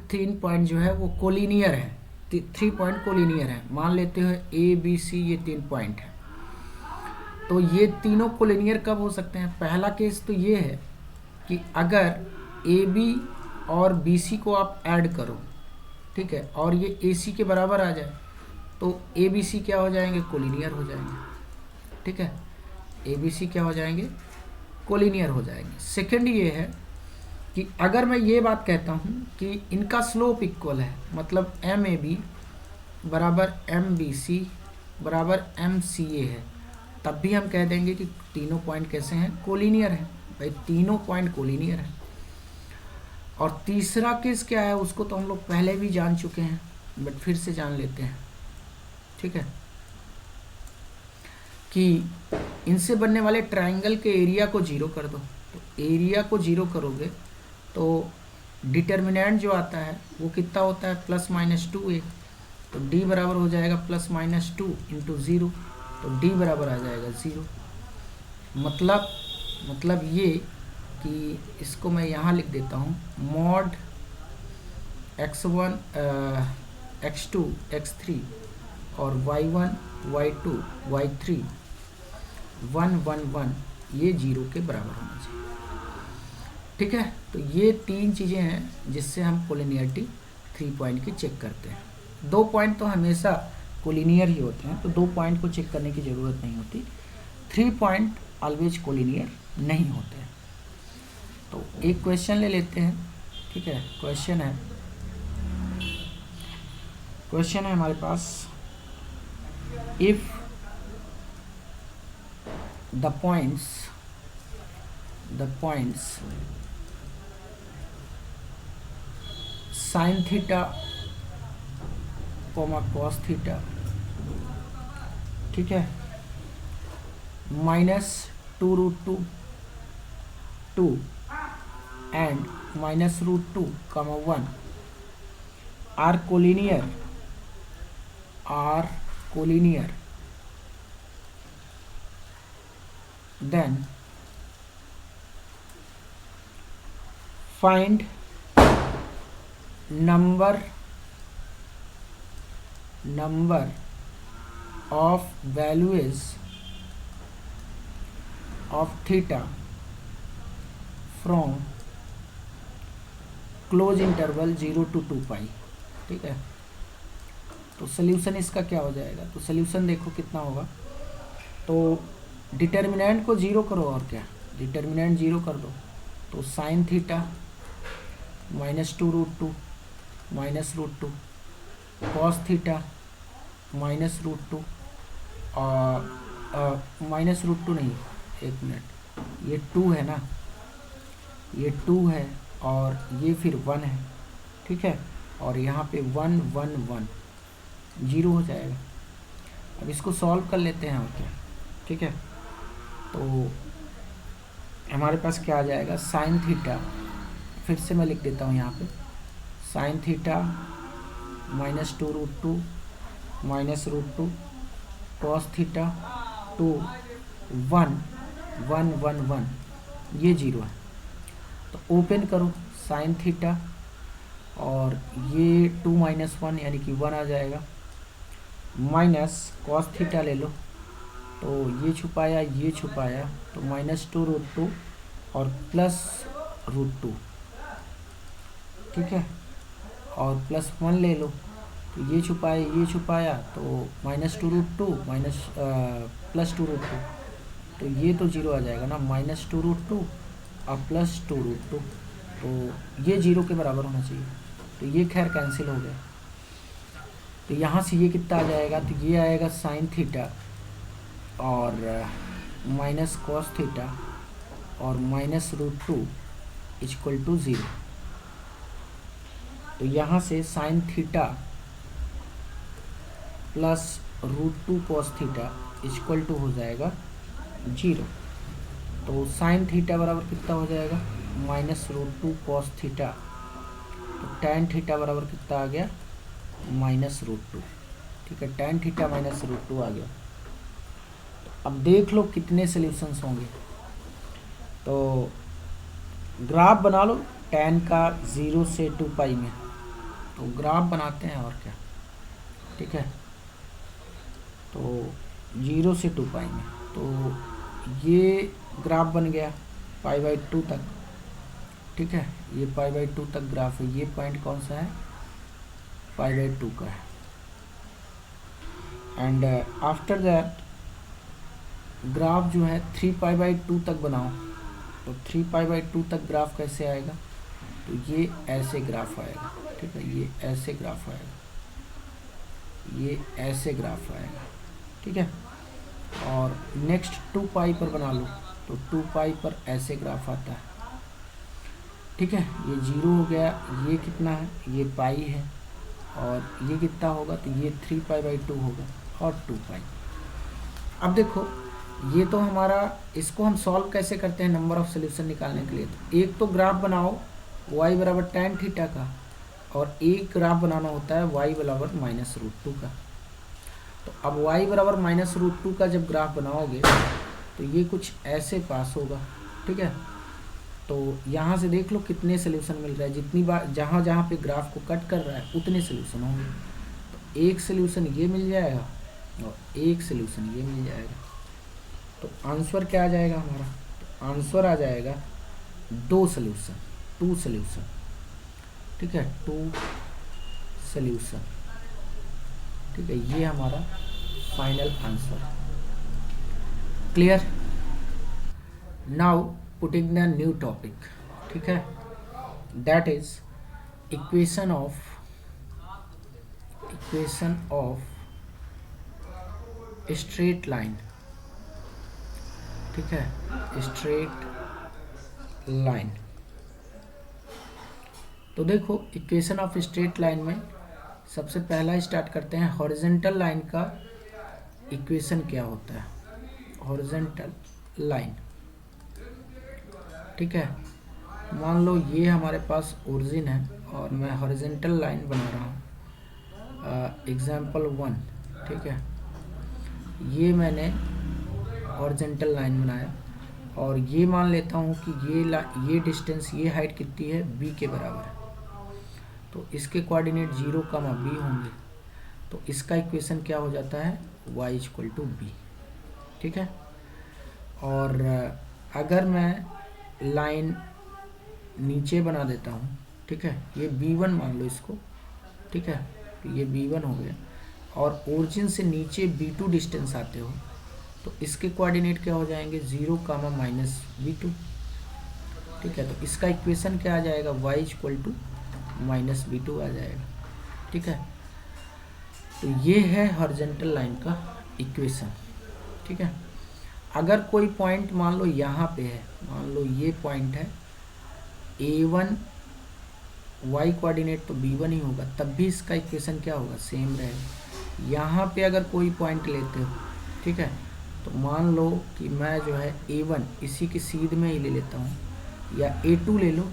3 पॉइंट जो है वो कोलिनियर है, 3 पॉइंट कोलिनियर है, मान लेते हो ABC ये 3 पॉइंट है, तो ये तीनों कोलिनियर कब हो सकते हैं। पहला केस तो ये है कि अगर AB और BC को आप ऐड करो, ठीक है, और ये AC के बराबर आ जाए, तो ABC क्या हो जाएंगे, कोलिनियर हो जाएंगे, ठीक है। ABC क्या हो जाएंगे, कोलिनियर हो जाएंगे। सेकंड ये है कि अगर मैं ये बात कहता हूँ कि इनका स्लोप इक्वल है, मतलब MAB बराबर MBC बराबर MCA है, तब भी हम कह देंगे कि तीनों पॉइंट कैसे हैं, कोलिनियर हैं। भाई तीनों पॉइंट कोलिनियर हैं। और तीसरा केस क्या है, उसको तो हम लोग पहले भी जान चुके हैं, बट फिर से जान लेते हैं, ठीक है, कि इनसे बनने वाले ट्रायंगल के एरिया को 0 कर दो। तो एरिया को 0 करोगे तो डिटर्मिनेंट जो आता है वो कितना होता है, +-2a। तो d बराबर हो जाएगा +-2 इंटू 0, तो d बराबर आ जाएगा 0। मतलब ये कि इसको मैं यहाँ लिख देता हूँ, मॉड x1 x2 x3 और y1 y2 y3 1 1 1 ये 0 के बराबर होना चाहिए। ठीक है, तो ये 3 चीज़ें हैं जिससे हम कोलिनियरिटी 3 पॉइंट की चेक करते हैं। 2 पॉइंट तो हमेशा कोलिनियर ही होते हैं, तो 2 पॉइंट को चेक करने की ज़रूरत नहीं होती। 3 पॉइंट ऑलवेज कोलिनियर नहीं होते हैं। तो एक क्वेश्चन ले लेते हैं। ठीक है, क्वेश्चन है हमारे पास, if the points sin theta cos theta, ठीक है, -2√2 2 and -√2, 1 are collinear, then find number of values of theta from close interval 0 to 2 पाई। ठीक है, तो सल्यूशन इसका क्या हो जाएगा? तो सल्यूशन देखो कितना होगा। तो डिटर्मिनेंट को 0 करो, और क्या, डिटर्मिनेंट 0 कर दो। तो साइन थीटा -2√2 -√2, कॉस थीटा -√2 और -√2 नहीं, एक मिनट, ये 2 है ना, ये 2 है और ये फिर 1 है। ठीक है, और यहाँ पे 1 1 1 0 हो जाएगा। अब इसको सॉल्व कर लेते हैं, और क्या। ठीक है, तो हमारे पास क्या आ जाएगा, साइन थीटा, फिर से मैं लिख देता हूँ यहाँ पे, साइन थीटा -2√2 -√2, कॉस थीटा 2 1 1 1 1, ये 0 है। तो ओपन करो साइन थीटा, और ये 2 - 1 यानी कि 1 आ जाएगा, माइनस कॉस थीटा ले लो, तो ये छुपाया ये छुपाया, तो -2√2 और +√2। ठीक है, और +1 ले लो, तो ये छुपाया ये छुपाया, तो -2√2 +2√2, तो ये तो 0 आ जाएगा ना, -2√2 और +2√2, तो ये 0 के बराबर होना चाहिए। तो ये खैर कैंसिल हो गया। तो यहाँ से ये कितना आ जाएगा, तो ये आएगा साइन थीटा और माइनस कॉस थीटा और -√2 = 0। तो यहाँ से साइन थीटा +√2 कॉस थीटा = हो जाएगा 0। तो साइन थीटा बराबर कितना हो जाएगा, -√2 कॉस थीटा, तो टैन थीटा बराबर कितना आ गया, -√2। ठीक है, टैन थीटा -√2 आ गया। अब देख लो कितने सॉल्यूशंस होंगे। तो ग्राफ बना लो टैन का 0 से 2 पाई में, तो ग्राफ बनाते हैं, और क्या। ठीक है, तो 0 से 2 पाई में, तो ये ग्राफ बन गया π/2 तक। ठीक है, ये π/2 तक ग्राफ है। ये पॉइंट कौन सा है, π/2 का है। एंड आफ्टर दैट ग्राफ जो है 3π/2 तक बनाओ। तो 3π/2 तक ग्राफ कैसे आएगा, तो ये ऐसे ग्राफ आएगा। ठीक है, ये ऐसे ग्राफ आएगा, ये ऐसे ग्राफ आएगा। ठीक है, और नेक्स्ट 2π पर बना लो, तो 2π पर ऐसे ग्राफ आता है। ठीक है, ये 0 हो गया, ये कितना है, ये पाई है, और ये कितना होगा, तो ये 3π/2 होगा और 2π। अब देखो, ये तो हमारा, इसको हम सॉल्व कैसे करते हैं नंबर ऑफ सोल्यूशन निकालने के लिए। तो एक तो ग्राफ बनाओ y = tan थीटा का, और एक ग्राफ बनाना होता है y = -√2 का। तो अब y = -√2 का जब ग्राफ बनाओगे, तो ये कुछ ऐसे पास होगा, ठीक है। तो यहाँ से देख लो कितने सोल्यूशन मिल रहा है, जितनी बार जहाँ जहाँ पे ग्राफ को कट कर रहा है उतने सोल्यूशन होंगे। तो एक सोल्यूशन ये मिल जाएगा और एक सोल्यूशन ये मिल जाएगा। तो आंसर क्या आ जाएगा हमारा? तो आंसर आ जाएगा 2 सोल्यूशन, 2 सोल्यूशन, ठीक है, 2 सोल्यूशन, ठीक है। ये हमारा final answer. Clear? Now putting the new topic, ठीक है, that is equation of straight line, ठीक है, स्ट्रेट लाइन। तो देखो इक्वेशन ऑफ स्ट्रेट लाइन में सबसे पहला स्टार्ट करते हैं, हॉरिजॉन्टल लाइन का इक्वेशन क्या होता है। हॉरिजॉन्टल लाइन, ठीक है, मान लो ये हमारे पास ओरिजिन है और मैं हॉरिजॉन्टल लाइन बना रहा हूँ, एग्जाम्पल 1, ठीक है। ये मैंने हॉरिजॉन्टल लाइन बनाया और ये मान लेता हूँ कि ये डिस्टेंस, ये हाइट कितनी है, b के बराबर है। तो इसके कोऑर्डिनेट 0, b होंगे। तो इसका इक्वेशन क्या हो जाता है, y = b, ठीक है। और अगर मैं लाइन नीचे बना देता हूँ, ठीक है, ये b1 मान लो इसको, ठीक है, तो ये b1 हो गया और ओरिजिन से नीचे b2 डिस्टेंस आते हो तो इसके कोऑर्डिनेट क्या हो जाएंगे, 0, -b2, ठीक है। तो इसका इक्वेशन क्या आ जाएगा, y = -b2 आ जाएगा, ठीक है। तो ये है हॉरिजॉन्टल लाइन का इक्वेशन, ठीक है। अगर कोई पॉइंट मान लो यहाँ पे है, मान लो ये पॉइंट है a1, y कोऑर्डिनेट तो b1 ही होगा, तब भी इसका इक्वेशन क्या होगा, सेम रहेगा। यहाँ पे अगर कोई पॉइंट लेते हो, ठीक है, तो मान लो कि मैं जो है a1 इसी की सीध में ही ले लेता हूँ, या a2 ले लो,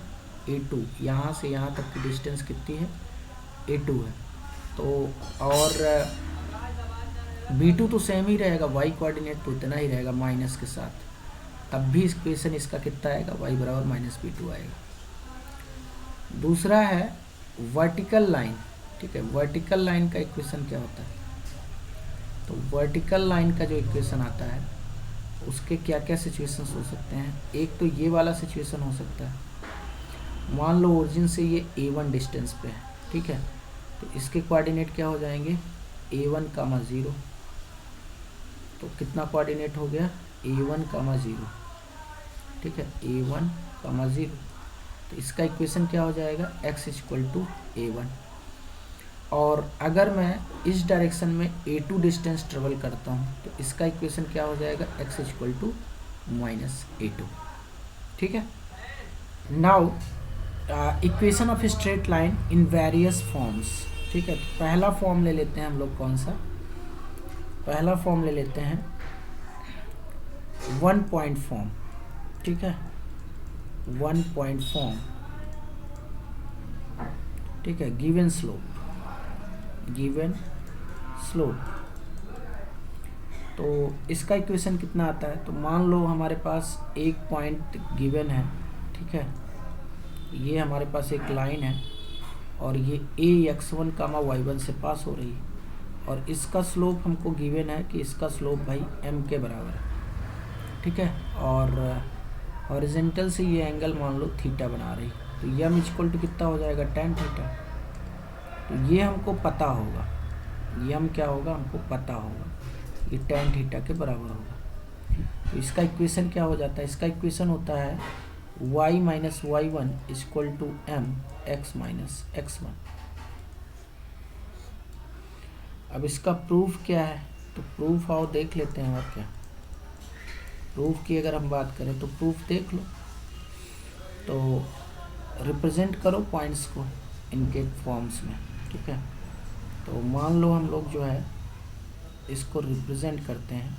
a2 यहाँ से यहाँ तक की डिस्टेंस कितनी है, a2 है। तो और b2 तो सेम ही रहेगा, y कोऑर्डिनेट तो इतना ही रहेगा माइनस के साथ, तब भी इक्वेशन इसका कितना आएगा, y = -b2 आएगा। दूसरा है वर्टिकल लाइन, ठीक है। वर्टिकल लाइन का इक्वेशन क्या होता है, तो वर्टिकल लाइन का जो इक्वेशन आता है उसके क्या क्या सिचुएशंस हो सकते हैं। एक तो ये वाला सिचुएशन हो सकता है, मान लो ओरिजिन से ये a1 डिस्टेंस पे है, ठीक है, तो इसके कोऑर्डिनेट क्या हो जाएंगे, a1, 0, तो कितना कोऑर्डिनेट हो गया, a1, 0, ठीक है, a1, 0। तो इसका इक्वेशन क्या हो जाएगा, x = a1। और अगर मैं इस डायरेक्शन में a2 डिस्टेंस ट्रेवल करता हूँ तो इसका इक्वेशन क्या हो जाएगा, x = -a2, ठीक है। Now equation of straight line in various forms, ठीक है। तो पहला फॉर्म ले लेते हैं हम लोग, कौन सा, पहला फॉर्म ले लेते हैं 1 पॉइंट फॉर्म, ठीक है, 1 पॉइंट फॉर्म, ठीक है, गिवन स्लोप, तो इसका इक्वेशन कितना आता है, तो मान लो हमारे पास एक पॉइंट गिवन है, ठीक है, ये हमारे पास एक लाइन है और ये x1, y1 से पास हो रही है और इसका स्लोप हमको गिवन है कि इसका स्लोप भाई m के बराबर है, ठीक है। और हॉरिजॉन्टल से ये एंगल मान लो थीटा बना रही, तो m = कितना हो जाएगा, tan थीटा। तो ये हमको पता होगा, यम क्या होगा, हमको पता होगा, ये tan थीटा के बराबर होगा। तो इसका इक्वेशन क्या हो जाता है, इसका इक्वेशन होता है y - y1 = mx - x1। अब इसका प्रूफ क्या है, तो प्रूफ आओ देख लेते हैं। और क्या प्रूफ की अगर हम बात करें तो प्रूफ देख लो, तो रिप्रेजेंट करो पॉइंट्स को इनके फॉर्म्स में, ठीक है। तो मान लो हम लोग जो है इसको रिप्रेजेंट करते हैं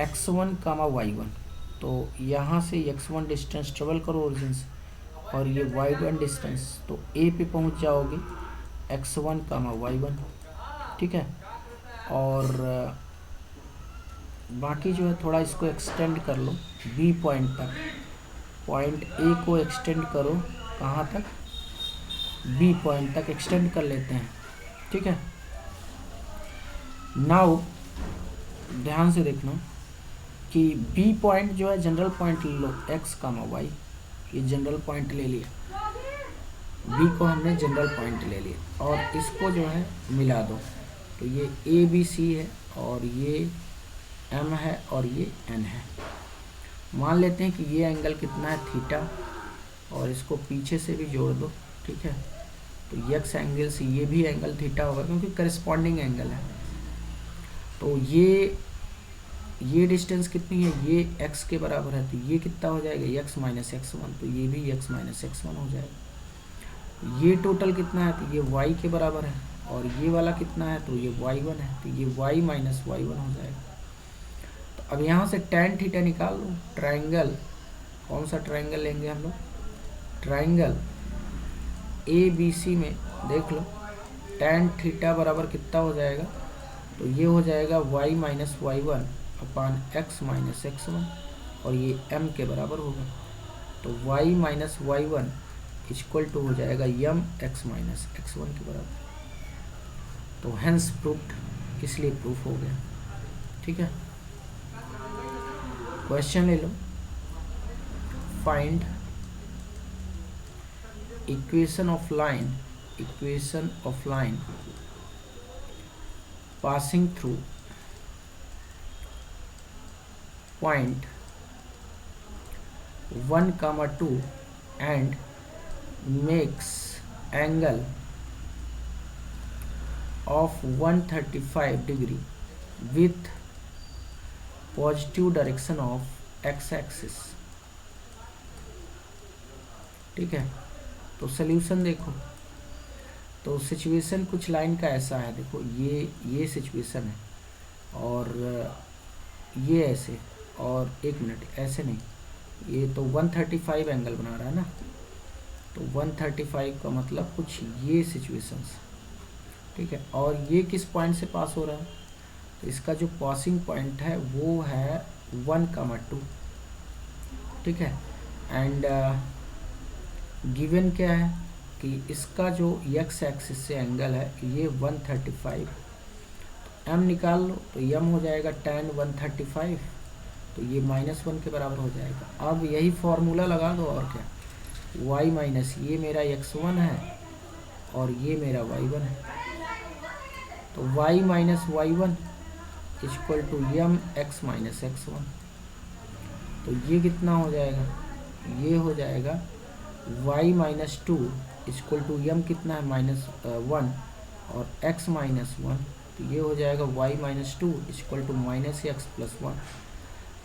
x1, y1, तो यहाँ से x1 डिस्टेंस ट्रेवल करो ओरिजिन से और ये y1 डिस्टेंस, तो a पे पहुँच जाओगे x1, y1, ठीक है। और बाकी जो है थोड़ा इसको एक्सटेंड कर लो बी पॉइंट तक, पॉइंट ए को एक्सटेंड करो कहाँ तक, बी पॉइंट तक एक्सटेंड कर लेते हैं, ठीक है। नाउ ध्यान से देखना कि बी पॉइंट जो है जनरल पॉइंट ले लो एक्स कामा वाई, ये जनरल पॉइंट ले लिया, बी को हमने जनरल पॉइंट ले लिया और इसको जो है मिला दो, तो ये ए बी सी है और ये एम है और ये एन है। मान लेते हैं कि ये एंगल कितना है थीटा, और इसको पीछे से भी जोड़ दो, ठीक है। तो एक्स एंगल से ये भी एंगल थीटा होगा क्योंकि करस्पॉन्डिंग एंगल है। तो ये डिस्टेंस कितनी है, ये x के बराबर है, तो ये कितना हो जाएगा x माइनस x1, तो ये भी x माइनस x1 हो जाएगा। ये टोटल कितना है, तो ये y के बराबर है, और ये वाला कितना है, तो ये y1 है, तो ये y माइनस y1 हो जाएगा। तो अब यहाँ से tan थीटा निकाल लो। ट्राइंगल, कौन सा ट्राइंगल लेंगे हम लोग, ट्राइंगल ABC में देख लो tan थीटा बराबर कितना हो जाएगा, तो ये हो जाएगा y minus y1 upon x minus x1, और ये m के बराबर होगा। तो y minus y1 equal to हो जाएगा m x माइनस x1 के बराबर। तो हेंस प्रूफ्ड, इसलिए प्रूफ हो गया, ठीक है। क्वेश्चन ले लो, find equation of line passing through point 1, 2 and makes angle of 135 degree with positive direction of x-axis, ठीक है। तो सल्यूशन देखो, तो सिचुएशन कुछ लाइन का ऐसा है, देखो ये सिचुएशन है और ये ऐसे, और एक मिनट ऐसे नहीं, ये तो 135 एंगल बना रहा है ना, तो 135 का मतलब कुछ ये सिचुएशंस, ठीक है। और ये किस पॉइंट से पास हो रहा है, तो इसका जो पासिंग पॉइंट है वो है 1, 2, ठीक है। एंड गिवन क्या है कि इसका जो x एक्सिस से एंगल है ये 135, m निकाल लो, तो m हो जाएगा tan 135, तो ये -1 के बराबर हो जाएगा। अब यही फॉर्मूला लगा दो, और क्या, y माइनस ये मेरा x1 है और ये मेरा y1 है, तो y minus y1 equal to m x minus x1, तो ये कितना हो जाएगा, ये हो जाएगा y minus 2 equal to m कितना है -1 और x माइनस 1, तो ये हो जाएगा y minus 2 equal to minus x plus 1,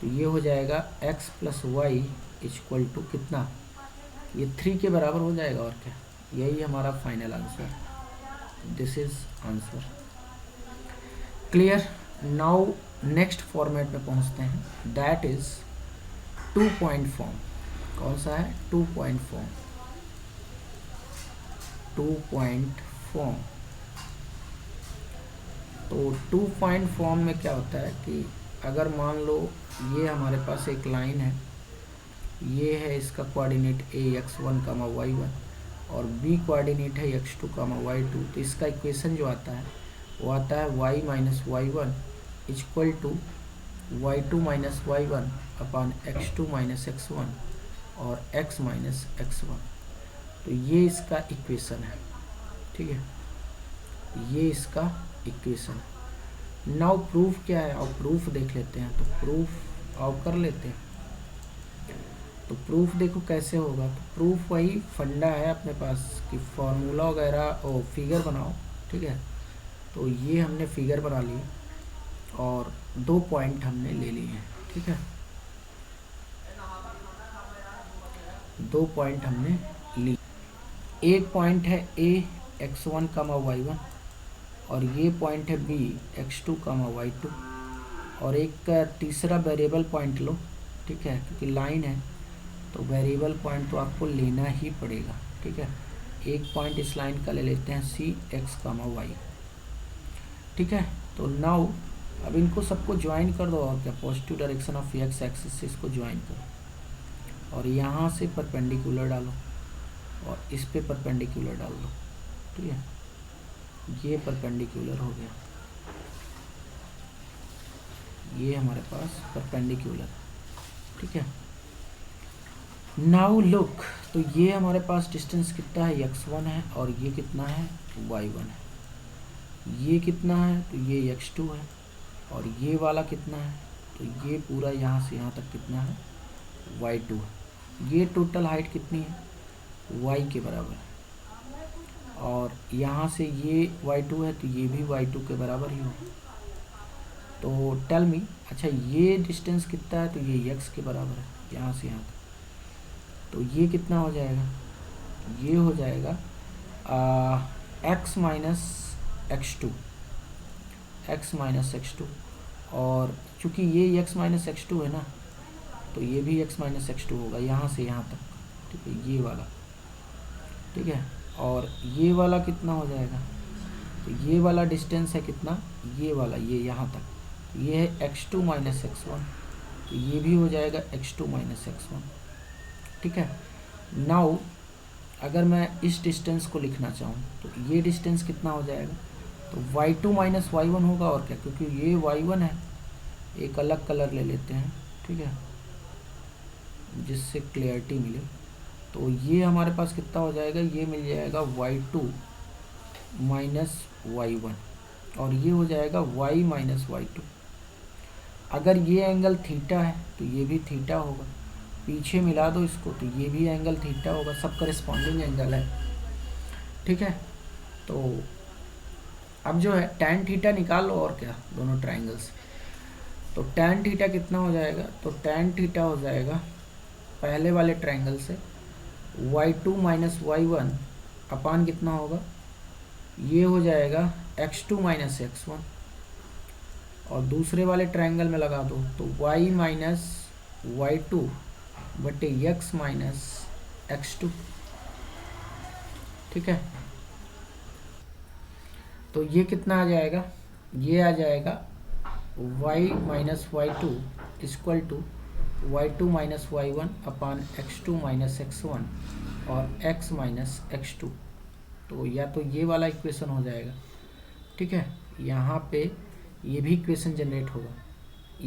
तो ये हो जाएगा x plus Y equal to कितना, ये 3 के बराबर हो जाएगा, और क्या, यही हमारा final answer, this is answer. Clear. Now next format में पहुंचते हैं, दैट इज 2 पॉइंट फॉर्म। कौन सा है, 2 पॉइंट फॉर्म, 2 पॉइंट फॉर्म। तो 2 पॉइंट फॉर्म में क्या होता है कि अगर मान लो ये हमारे पास एक लाइन है, ये है इसका कोऑर्डिनेट a x1, y1 और b कोऑर्डिनेट है x2, y2, तो इसका इक्वेशन जो आता है वो आता है y minus y1 equal to y2 minus y1 upon x2 minus x1 और x माइनस x1, तो ये इसका इक्वेशन है, ठीक है, ये इसका इक्वेशन है। नाउ प्रूफ क्या है, और प्रूफ देख लेते हैं, तो प्रूफ और कर लेते हैं। तो प्रूफ देखो कैसे होगा, तो प्रूफ वही फंडा है अपने पास कि फॉर्मूला वगैरह और फिगर बनाओ, ठीक है। तो ये हमने फिगर बना ली और 2 पॉइंट हमने ले लिए हैं, ठीक है, 2 पॉइंट हमने ली। एक पॉइंट है a x1, y1 और ये पॉइंट है b x2, y2 और एक तीसरा वेरिएबल पॉइंट लो, ठीक है, क्योंकि लाइन है तो वेरिएबल पॉइंट तो आपको लेना ही पड़ेगा, ठीक है। एक पॉइंट इस लाइन का ले लेते हैं c x, y, ठीक है। तो नाउ अब इनको सबको ज्वाइन कर दो और क्या, positive direction of X axis से इसको ज्वाइन करो और यहाँ से परपेंडिकुलर डालो और इस पे परपेंडिकुलर डाल दो। ठीक है, ये परपेंडिकुलर हो गया, ये हमारे पास परपेंडिकुलर। ठीक है, नाउ लुक, तो ये हमारे पास डिस्टेंस कितना है, x1 है और ये कितना है, y1 है। ये कितना है, तो ये x2 है और ये वाला कितना है, तो ये पूरा यहाँ से यहाँ तक कितना है, y2 है। ये टोटल हाइट कितनी है, y के बराबर है और यहाँ से ये y2 है तो ये भी y2 के बराबर ही होगा। तो टेल मी, अच्छा ये डिस्टेंस कितना है, तो ये x के बराबर है यहाँ से यहाँ तक, तो ये कितना हो जाएगा, ये हो जाएगा x माइनस एक्स टू और चूँकि ये x माइनस एक्स टू है ना, तो ये भी x माइनस एक्स टू होगा यहाँ से यहाँ तक। ठीक है, ये वाला। ठीक है, और ये वाला कितना हो जाएगा, तो ये वाला डिस्टेंस है कितना, ये वाला, ये यहाँ तक, तो ये है x2 माइनस x1, तो ये भी हो जाएगा x2 माइनस x1। ठीक है, नाउ अगर मैं इस डिस्टेंस को लिखना चाहूँ तो ये डिस्टेंस कितना हो जाएगा, तो y2 माइनस y1 होगा और क्या, क्योंकि ये y1 है, एक अलग कलर ले लेते हैं। ठीक है, जिससे क्लियरिटी मिले, तो ये हमारे पास कितना हो जाएगा, ये मिल जाएगा y2 माइनस y1 और ये हो जाएगा y माइनस y2। अगर ये एंगल थीटा है तो ये भी थीटा होगा, पीछे मिला दो इसको तो ये भी एंगल थीटा होगा, सब करेस्पॉन्डिंग एंगल है। ठीक है, तो अब जो है tan थीटा निकाल लो और क्या, दोनों ट्राइंगल्स। तो tan थीटा कितना हो जाएगा, तो tan थीटा हो जाएगा पहले वाले ट्राइंगल से y2 माइनस y1 अपान कितना होगा, ये हो जाएगा x2 माइनस x1 और दूसरे वाले ट्राइंगल में लगा दो तो y माइनस y2 बटे x माइनस x2। ठीक है, तो ये कितना आ जाएगा, ये आ जाएगा y minus y2 equal to y2 minus y1 upon x2 minus x1 और x माइनस x2। तो या तो ये वाला इक्वेशन हो जाएगा, ठीक है, यहाँ पे ये भी इक्वेशन जनरेट होगा,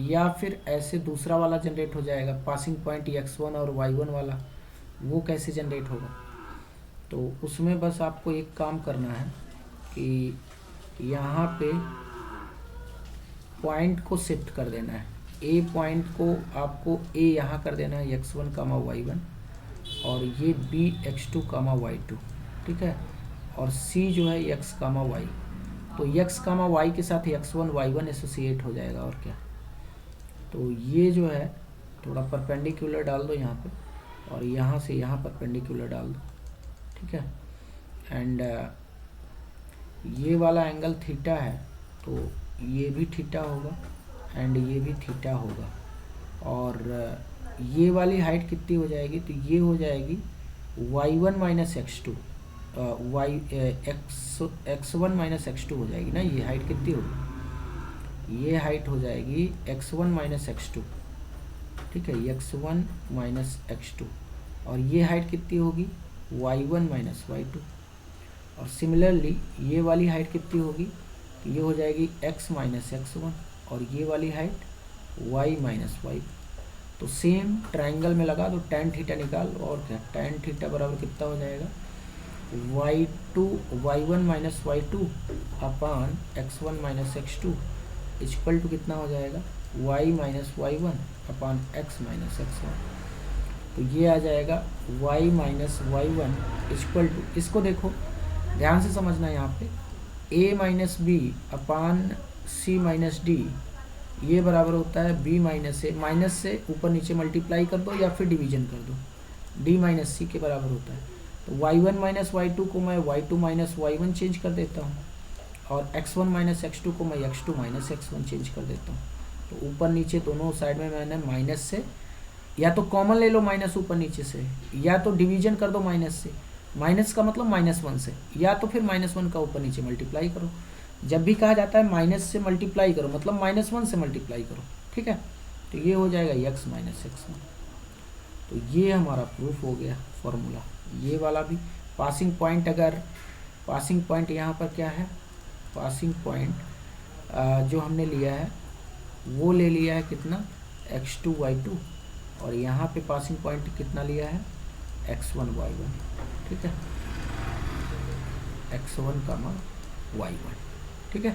या फिर ऐसे दूसरा वाला जनरेट हो जाएगा, पासिंग पॉइंट x1 और y1 वाला, वो कैसे जनरेट होगा। तो उसमें बस आपको एक काम करना है कि यहाँ पे पॉइंट को शिफ्ट कर देना है, ए पॉइंट को आपको ए यहाँ कर देना है x1 कामा y1 और ये b x2 कामा y2। ठीक है, और c जो है x कामा y, तो x कामा y के साथ x1 y1 एसोसिएट हो जाएगा और क्या। तो ये जो है थोड़ा परपेंडिकुलर डाल दो यहाँ पे और यहाँ से यहाँ परपेंडिकुलर डाल दो। ठीक है, एंड ये वाला एंगल थीटा है तो ये भी थीटा होगा एंड ये भी थीटा होगा और ये वाली हाइट कितनी हो जाएगी, तो ये हो जाएगी y1 minus x x1 minus x2 हो जाएगी ना। ये हाइट कितनी होगी, ये हाइट हो जाएगी x1 माइनस x2। ठीक है, x1 माइनस x2 और ये हाइट कितनी होगी y1 माइनस y2 और सिमिलरली ये वाली हाइट कितनी होगी, तो ये हो जाएगी x माइनस x1 और ये वाली हाइट y माइनस y। तो सेम ट्राइंगल में लगा दो, tan थीटा निकाल और क्या, tan थीटा बराबर कितना हो जाएगा y1 minus y2 upon x1 minus x2 equal to कितना हो जाएगा y minus y1 upon x minus x1। तो ये आ जाएगा y minus y1 equal to, इसको देखो ध्यान से समझना, यहाँ पे a minus B upon c minus D, ये बराबर होता है b माइनस ए, माइनस से ऊपर नीचे मल्टीप्लाई कर दो या फिर डिवीजन कर दो, d माइनस सी के बराबर होता है। तो y1 माइनस y2 को मैं y2 माइनस y1 चेंज कर देता हूँ और x1 माइनस x2 को मैं x2 माइनस x1 चेंज कर देता हूँ। तो ऊपर नीचे दोनों साइड में मैंने माइनस से, या तो कॉमन ले लो माइनस ऊपर नीचे से, या तो डिवीजन कर दो माइनस से, माइनस का मतलब -1 से, या तो फिर -1 का ऊपर नीचे मल्टीप्लाई करो। जब भी कहा जाता है माइनस से मल्टीप्लाई करो मतलब -1 से मल्टीप्लाई करो, ठीक है। तो ये हो जाएगा x माइनस x1। तो ये हमारा प्रूफ हो गया फॉर्मूला। ये वाला भी पासिंग पॉइंट, अगर पासिंग पॉइंट यहाँ पर क्या है, पासिंग पॉइंट जो हमने लिया है वो ले लिया है कितना, x2 y2, और यहाँ पे पासिंग पॉइंट कितना लिया है, x1 y1, ठीक है, x1 y1, ठीक है।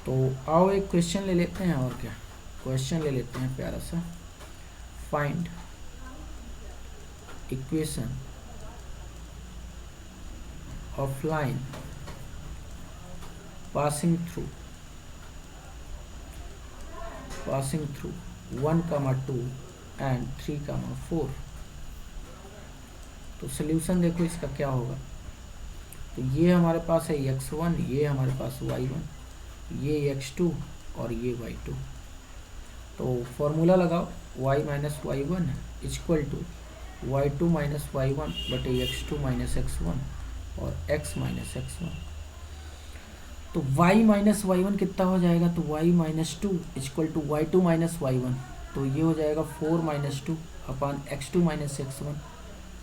तो आओ एक क्वेश्चन ले लेते हैं, और क्या क्वेश्चन ले लेते हैं प्यारा सा। Find equation of line passing through 1, 2 and 3, 4। तो सल्यूशन देखो इसका क्या होगा। तो ये हमारे पास है x1, ये हमारे पास y1, ये x2 और ये y2। तो फॉर्मूला लगाओ, y minus y1 equal to y2 minus y1 बटे x2 माइनस x1 और x माइनस x1। तो y माइनस y1 कितना हो जाएगा, तो y minus 2 equal to y2 minus y1। तो ये हो जाएगा 4 माइनस 2 अपान x2 माइनस x1,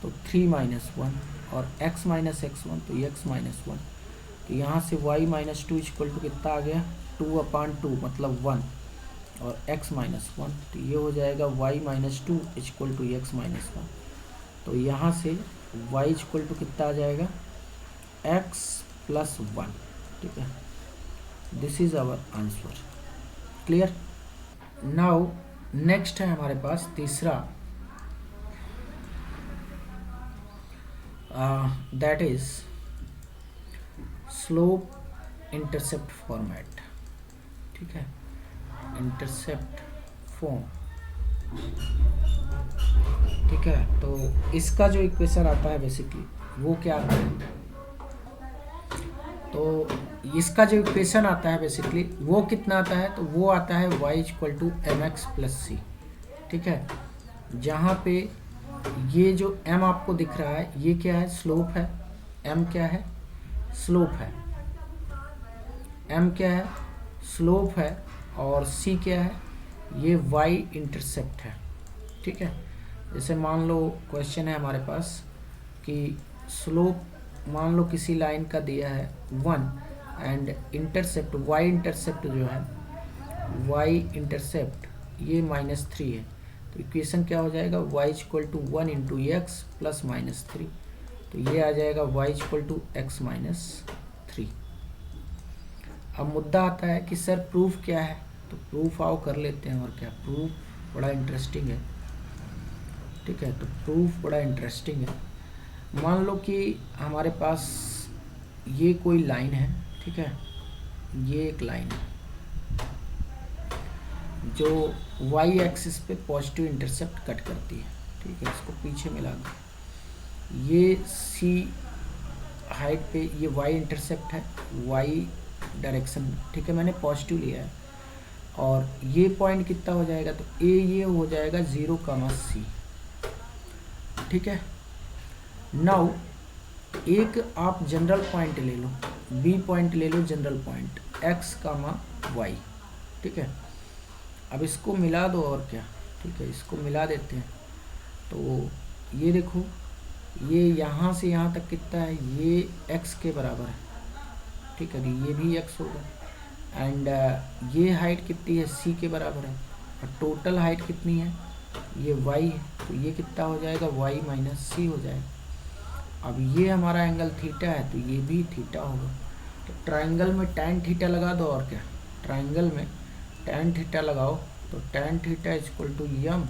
तो 3 माइनस 1 और x माइनस x1 तो x माइनस 1। तो यहाँ से y माइनस 2 इक्वल टू कितना आ गया, 2 अपान 2 मतलब 1 और x माइनस 1। तो ये हो जाएगा y minus 2 equal to x minus 1। तो यहाँ से y इक्वल टू कितना आ जाएगा, x प्लस 1, ठीक है। This is our answer. Clear. Now next है हमारे पास तीसरा, that is slope intercept format, ठीक है, इंटरसेप्ट फॉर्म, ठीक है। तो इसका जो इक्वेशन आता है बेसिकली वो क्या आता है, तो इसका जो इक्वेशन आता है बेसिकली वो कितना आता है, तो वो आता है y equal to m x plus c, ठीक है। जहाँ पे ये जो m आपको दिख रहा है ये क्या है, स्लोप है, m क्या है, स्लोप है, m क्या है, स्लोप है, और c क्या है, ये y इंटरसेप्ट है, ठीक है। जैसे मान लो क्वेश्चन है हमारे पास कि स्लोप मान लो किसी लाइन का दिया है 1 एंड इंटरसेप्ट y इंटरसेप्ट जो है, y इंटरसेप्ट ये -3 है। तो इक्वेशन क्या हो जाएगा, y equal to 1 into X plus -3। तो ये आ जाएगा y equal to X minus 3। अब मुद्दा आता है कि सर प्रूफ क्या है, तो प्रूफ आओ कर लेते हैं, और क्या, प्रूफ बड़ा इंटरेस्टिंग है, ठीक है। तो प्रूफ बड़ा इंटरेस्टिंग है। मान लो कि हमारे पास ये कोई लाइन है, ठीक है, ये एक लाइन है जो y एक्सिस पे पॉजिटिव इंटरसेप्ट कट करती है, ठीक है। इसको पीछे मिला दो, ये c हाइट पे ये y इंटरसेप्ट है, y डायरेक्शन, ठीक है, मैंने पॉजिटिव लिया है। और ये पॉइंट कितना हो जाएगा, तो a ये हो जाएगा 0, c, ठीक है। नाउ एक आप जनरल पॉइंट ले लो, बी पॉइंट ले लो, जनरल पॉइंट x, y, ठीक है। अब इसको मिला दो, और क्या, ठीक है, इसको मिला देते हैं। तो ये देखो, ये यहाँ से यहाँ तक कितना है, ये x के बराबर है, ठीक है, ये भी x होगा। एंड ये हाइट कितनी है, c के बराबर है, और टोटल हाइट कितनी है, ये y है। तो ये कितना हो जाएगा, y माइनस c हो जाएगा। अब ये हमारा एंगल थीटा है, तो ये भी थीटा होगा। तो ट्रायंगल में tan थीटा लगा दो, और क्या, ट्रायंगल में tan थीटा लगाओ, तो tan theta equal to M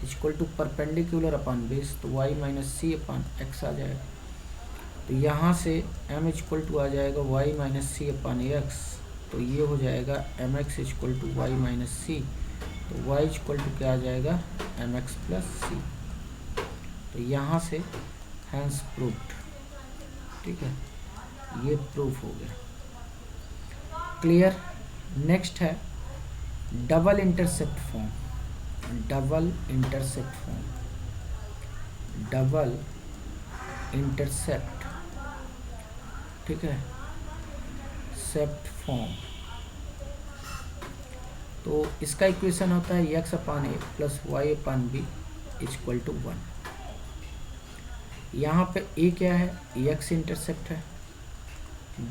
equal to perpendicular upon base, तो y माइनस सी अपॉन एक्स आ जाएगा। तो यहाँ से m इक्वल टू आ जाएगा y माइनस सी अपॉन एक्स, तो ये हो जाएगा m x equal to y minus c. तो y इक्वल टू क्या आ जाएगा, एम एक्स प्लस सी। तो यहाँ से हैंस प्रूफ्ड, ठीक है, ये प्रूफ हो गया। क्लियर। नेक्स्ट है double intercept form, double intercept form, double intercept, ठीक है। Intercept form. तो इसका इक्वेशन होता है X upon A plus Y upon B equal to 1। यहाँ पे ए क्या है, एक्स इंटरसेप्ट है,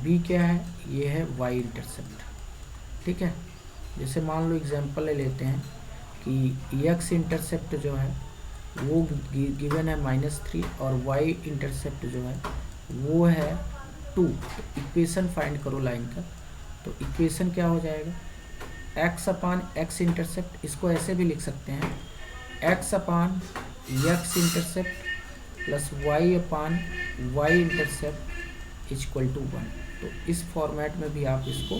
बी क्या है, ये है वाई इंटरसेप्ट। ठीक है, जैसे मान लो एग्जांपल ले लेते हैं कि एक्स इंटरसेप्ट जो है वो गिवन है -3 और वाई इंटरसेप्ट जो है वो है 2। तो इक्वेशन फाइंड करो लाइन का। तो इक्वेशन क्या हो जाएगा, एक्स अपान एक्स इंटरसेप्ट, इसको ऐसे भी लिख सकते हैं X upon X intercept plus Y upon Y intercept equal to 1। तो इस फॉर्मेट में भी आप इसको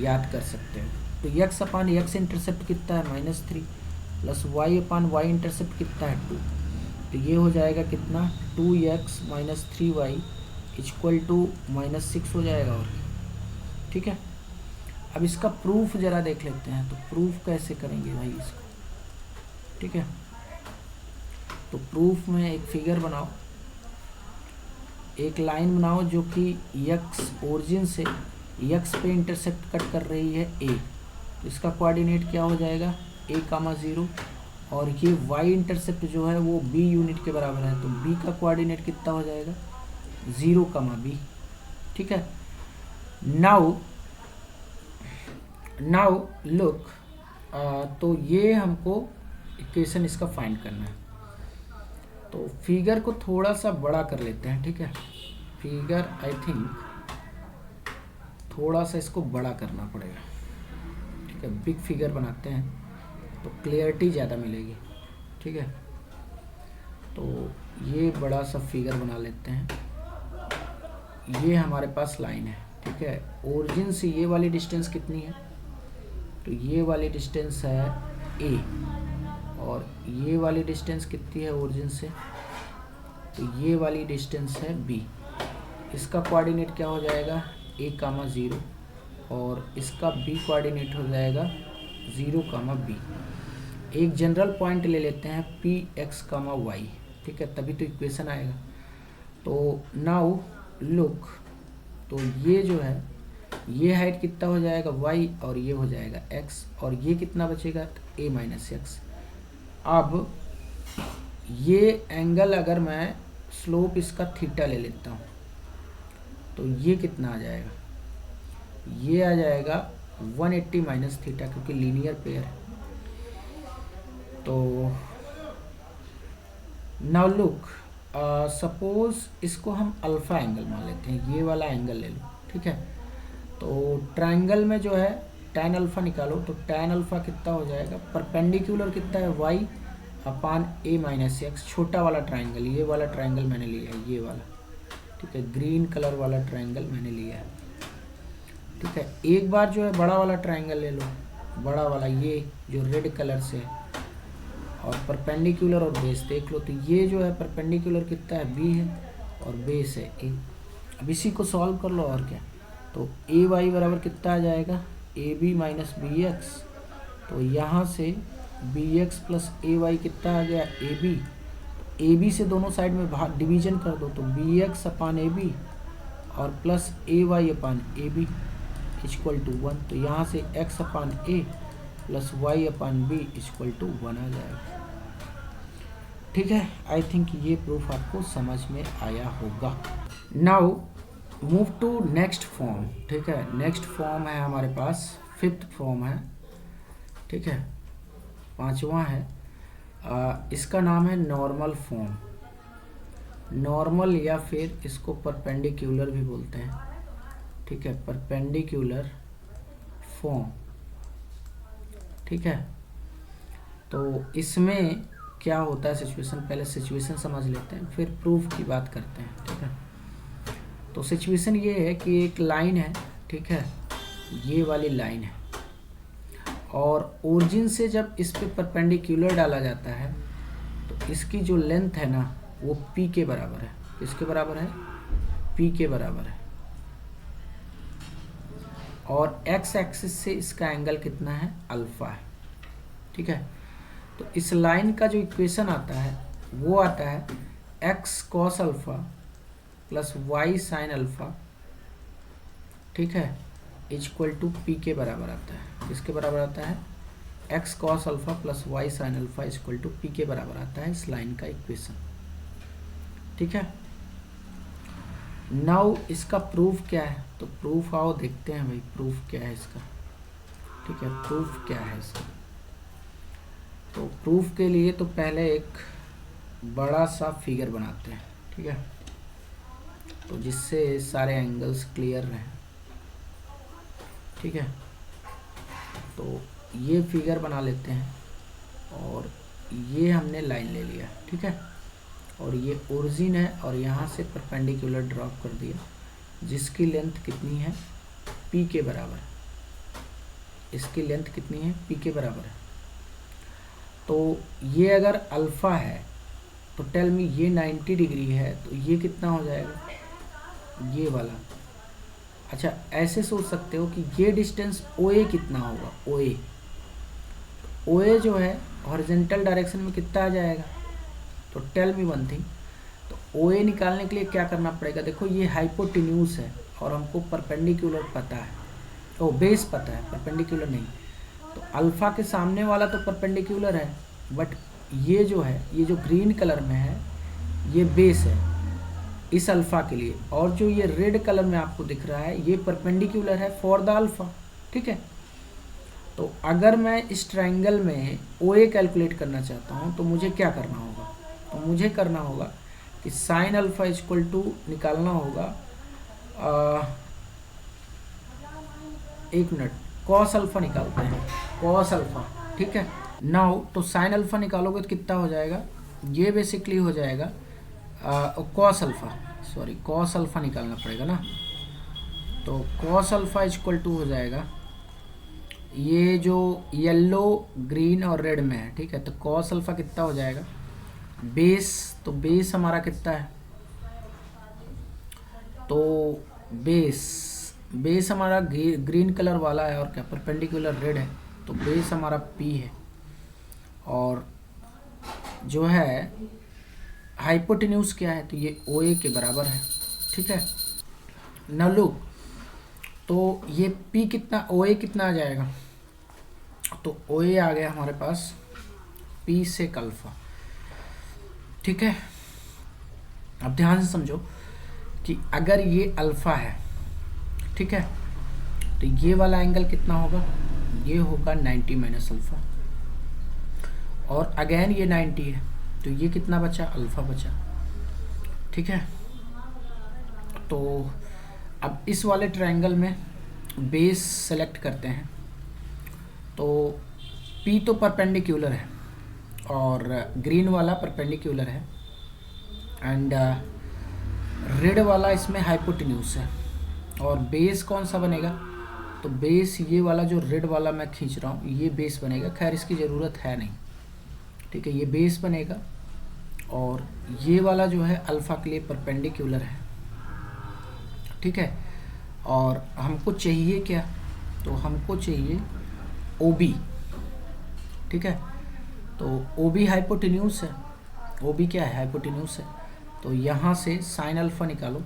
याद कर सकते हो। तो एक्स अपान एक्स इंटरसेप्ट कितना है -3 plus Y upon Y intercept कितना है 2। तो ये हो जाएगा कितना 2x minus 3y equal to -6 हो जाएगा। और ठीक है, अब इसका प्रूफ ज़रा देख लेते हैं। तो प्रूफ कैसे करेंगे भाई इसको, ठीक है। तो प्रूफ में एक फिगर बनाओ, एक लाइन बनाओ जो कि x ओरिजिन से x पे इंटरसेप्ट कट कर रही है a। तो इसका कोऑर्डिनेट क्या हो जाएगा a,0 और ये y इंटरसेप्ट जो है वो b यूनिट के बराबर है। तो b का कोऑर्डिनेट कितना हो जाएगा 0,b। ठीक है, नाउ लुक, तो ये हमको इक्वेशन इसका फाइंड करना है। तो फिगर को थोड़ा सा बड़ा कर लेते हैं। ठीक है, फिगर आई थिंक थोड़ा सा इसको बड़ा करना पड़ेगा। ठीक है, बिग फिगर बनाते हैं तो क्लियरिटी ज़्यादा मिलेगी। ठीक है, तो ये बड़ा सा फिगर बना लेते हैं। ये हमारे पास लाइन है। ठीक है, ओरिजिन से ये वाली डिस्टेंस कितनी है, तो ये वाली डिस्टेंस है a और ये वाली डिस्टेंस कितनी है ओरिजिन से, तो ये वाली डिस्टेंस है b। इसका कोऑर्डिनेट क्या हो जाएगा a,0 और इसका b कोऑर्डिनेट हो जाएगा 0,b। एक जनरल पॉइंट ले लेते हैं px, y। ठीक है, तभी तो इक्वेशन आएगा। तो नाउ लुक, तो ये जो है ये हाइट कितना हो जाएगा y और ये हो जाएगा x और ये कितना बचेगा a माइनस एक्स। अब ये एंगल अगर मैं स्लोप इसका थीटा ले लेता हूँ तो ये कितना आ जाएगा, ये आ जाएगा 180 माइनस थीटा, क्योंकि लीनियर पेयर है। तो नाउ लुक, सपोज इसको हम अल्फा एंगल मान लेते हैं, ये वाला एंगल ले लो। ठीक है, तो ट्रायंगल में जो है tan अल्फ़ा निकालो, तो tan अल्फ़ा कितना हो जाएगा, परपेंडिकुलर कितना है y upon a minus x. छोटा वाला ट्रायंगल, ये वाला ट्रायंगल मैंने लिया है, ये वाला। ठीक है, ग्रीन कलर वाला ट्रायंगल मैंने लिया है। ठीक है, एक बार जो है बड़ा वाला ट्रायंगल ले लो, बड़ा वाला ये जो रेड कलर से है, और परपेंडिकुलर और बेस देख लो। तो ये जो है परपेंडिकुलर कितना है b है और बेस है a। अब इसी को सॉल्व कर लो और क्या। तो ए वाई बराबर कितना आ जाएगा A B minus B X. तो यहाँ से बी एक्स प्लस ए वाई कितना आ गया ए बी से दोनों साइड में भाग डिवीजन कर दो, तो b x upon a b और plus A y upon a b equal to 1। तो यहाँ से x upon A plus Y upon B equal to 1 आ जाएगा। ठीक है, आई थिंक ये प्रूफ आपको समझ में आया होगा। Now move to next form. ठीक है, नेक्स्ट फॉर्म है हमारे पास, फिफ्थ फॉर्म है। ठीक है, पांचवा है, इसका नाम है नॉर्मल फॉर्म। नॉर्मल या फिर इसको परपेंडिकुलर भी बोलते हैं। ठीक है, परपेंडिकुलर फॉर्म। ठीक है, तो इसमें क्या होता है सिचुएशन, पहले सिचुएशन समझ लेते हैं फिर प्रूफ की बात करते हैं। ठीक है, तो सिचुएशन ये है कि एक लाइन है। ठीक है, ये वाली लाइन है और ओरिजिन से जब इस पे परपेंडिकुलर डाला जाता है तो इसकी जो लेंथ है ना वो p के बराबर है। किसके बराबर है, p के बराबर है। और x एक्सिस से इसका एंगल कितना है, अल्फा है। ठीक है, तो इस लाइन का जो इक्वेशन आता है वो आता है x cos alpha plus y sine alpha. ठीक है, इक्वल टू पी के बराबर आता है। किसके बराबर आता है? X cos alpha plus Y sine alpha equal to P के बराबर आता है इस लाइन का इक्वेशन। ठीक है, नाउ इसका प्रूफ क्या है? तो प्रूफ आओ देखते हैं भाई, प्रूफ क्या है इसका। ठीक है, प्रूफ क्या है इसका? तो प्रूफ के लिए तो पहले एक बड़ा सा फिगर बनाते हैं। ठीक है, तो जिससे सारे एंगल्स क्लियर रहें। ठीक है, तो ये फिगर बना लेते हैं और ये हमने लाइन ले लिया। ठीक है, और ये ओरिजिन है और यहाँ से परपेंडिकुलर ड्रॉप कर दिया, जिसकी लेंथ कितनी है? पी के बराबर है। इसकी लेंथ कितनी है? पी के बराबर है। तो ये अगर अल्फ़ा है तो टेल मी ये 90 डिग्री है, तो ये कितना हो जाएगा? ये वाला। अच्छा, ऐसे सोच सकते हो कि ये डिस्टेंस OA कितना होगा? OA जो है हॉरिजॉन्टल डायरेक्शन में कितना आ जाएगा? तो टेल मी वन थिंग, तो OA निकालने के लिए क्या करना पड़ेगा? देखो ये हाइपोटेन्यूज है और हमको परपेंडिकुलर पता है, ओ बेस पता है, परपेंडिकुलर नहीं। तो अल्फ़ा के सामने वाला तो परपेंडिकुलर है, बट ये जो है, ये जो ग्रीन कलर में है, ये बेस है इस अल्फ़ा के लिए, और जो ये रेड कलर में आपको दिख रहा है ये परपेंडिकुलर है फॉर द अल्फ़ा। ठीक है, तो अगर मैं इस ट्रायंगल में OA कैलकुलेट करना चाहता हूँ तो मुझे क्या करना होगा? तो मुझे करना होगा कि साइन अल्फ़ा इक्वल टू निकालना होगा, एक मिनट, कॉस अल्फ़ा निकालते हैं, कॉस अल्फ़ा। ठीक है, नाउ तो साइन अल्फ़ा निकालोगे तो कितना हो जाएगा? ये बेसिकली हो जाएगा cos alpha, sorry cos alpha निकालना पड़ेगा ना। तो कॉस अल्फ़ा इक्वल टू हो जाएगा ये जो येलो ग्रीन और रेड में है। ठीक है, तो कॉस अल्फ़ा कितना हो जाएगा? बेस, तो बेस हमारा कितना है? तो बेस हमारा ग्रीन कलर वाला है और क्या परपेंडिकुलर रेड है, तो बेस हमारा P है और जो है हाइपोटेन्यूज क्या है? तो ये OA के बराबर है। ठीक है, नाउ लुक, तो ये P कितना, OA कितना आ जाएगा? तो OA आ गया हमारे पास P सेक अल्फ़ा। ठीक है, अब ध्यान से समझो कि अगर ये अल्फ़ा है, ठीक है, तो ये वाला एंगल कितना होगा? ये होगा 90 माइनस अल्फ़ा, और अगेन ये 90 है, तो ये कितना बचा? अल्फ़ा बचा। ठीक है, तो अब इस वाले ट्रायंगल में बेस सेलेक्ट करते हैं। तो P तो परपेंडिकुलर है और ग्रीन वाला परपेंडिकुलर है, एंड रेड वाला इसमें हाइपोटेन्यूज है, और बेस कौन सा बनेगा? तो बेस ये वाला जो रेड वाला मैं खींच रहा हूँ ये बेस बनेगा। खैर इसकी ज़रूरत है नहीं। ठीक है, ये बेस बनेगा और ये वाला जो है अल्फ़ा के लिए परपेंडिकुलर है। ठीक है, और हमको चाहिए क्या? तो हमको चाहिए OB। ठीक है, तो OB हाइपोटेन्यूज है। OB क्या है? हाइपोटेन्यूज है। तो यहाँ से साइन अल्फ़ा निकालो,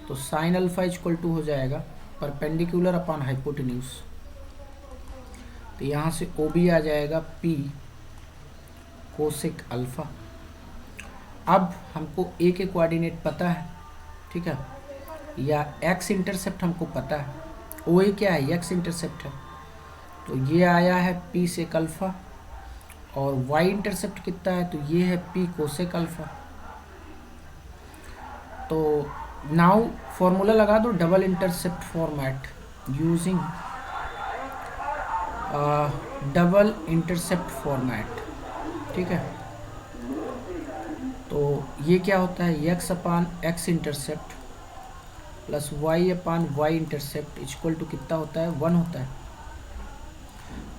तो साइन अल्फ़ा इक्वल टू हो जाएगा परपेंडिकुलर अपॉन हाइपोटेन्यूज। तो यहाँ से OB आ जाएगा P कोसेक अल्फ़ा। अब हमको A के कोऑर्डिनेट पता है। ठीक है, या एक्स इंटरसेप्ट हमको पता है। OA क्या है? एक्स इंटरसेप्ट है, तो ये आया है P सेक अल्फ़ा, और Y इंटरसेप्ट कितना है? तो ये है P कोसेक अल्फ़ा। तो नाउ फॉर्मूला लगा दो, double intercept format using double intercept format. ठीक है, तो ये क्या होता है? X upon X intercept plus Y upon Y intercept equal to कितना होता है? 1 होता है।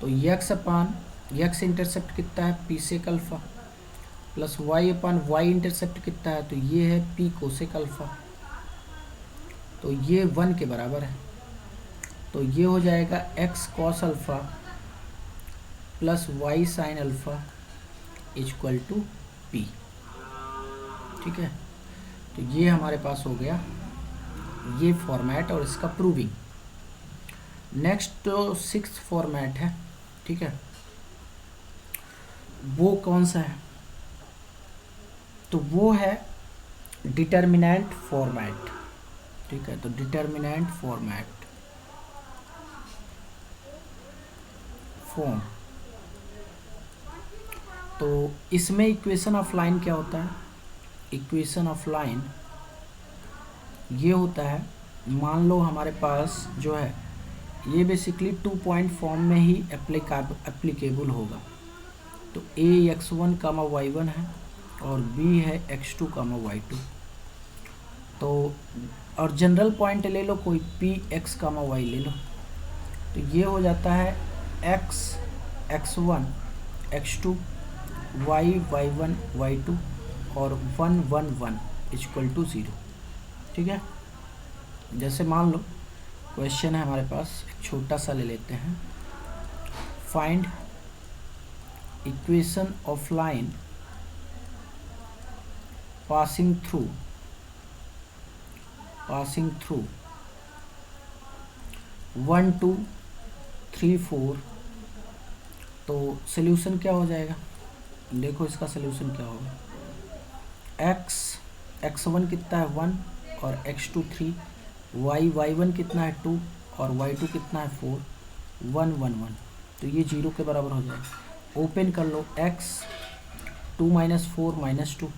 तो एक्स अपान एक्स इंटरसेप्ट कितना है? P sec alpha, plus Y upon Y intercept कितना है? तो ये है P कोसेक अल्फ़ा। तो ये 1 के बराबर है, तो ये हो जाएगा X cos alpha plus Y sine alpha equal to P। ठीक है, तो ये हमारे पास हो गया ये फॉर्मेट और इसका प्रूविंग। नेक्स्ट तो सिक्स्थ फॉर्मेट है, ठीक है, वो कौन सा है? तो वो है डिटर्मिनेंट फॉर्मेट, ठीक है। तो डिटर्मिनेंट फॉर्मेट फॉर्म, तो इसमें इक्वेशन ऑफ लाइन क्या होता है? इक्वेशन ऑफ लाइन ये होता है, मान लो हमारे पास जो है ये बेसिकली 2 पॉइंट फॉर्म में ही एप्लीकेबल होगा। तो a x1 कामा y1 है और b है x2 कामा y2। तो और जनरल पॉइंट ले लो कोई p x कामा y ले लो, तो ये हो जाता है x x1 x2 y y1 y2 और 1 1 1 इक्वल टू 0, ठीक है। जैसे मान लो क्वेश्चन है हमारे पास, एक छोटा सा ले लेते हैं, find equation of line passing through 1 2 3 4। तो सॉल्यूशन क्या हो जाएगा? देखो इसका सॉल्यूशन क्या होगा, x1 कितना है 1 और x2 3, y1 कितना है 2 और y2 कितना है 4, 1 1 1। तो ये 0 के बराबर हो जाएगा। ओपन कर लो, x 2 - 4 -2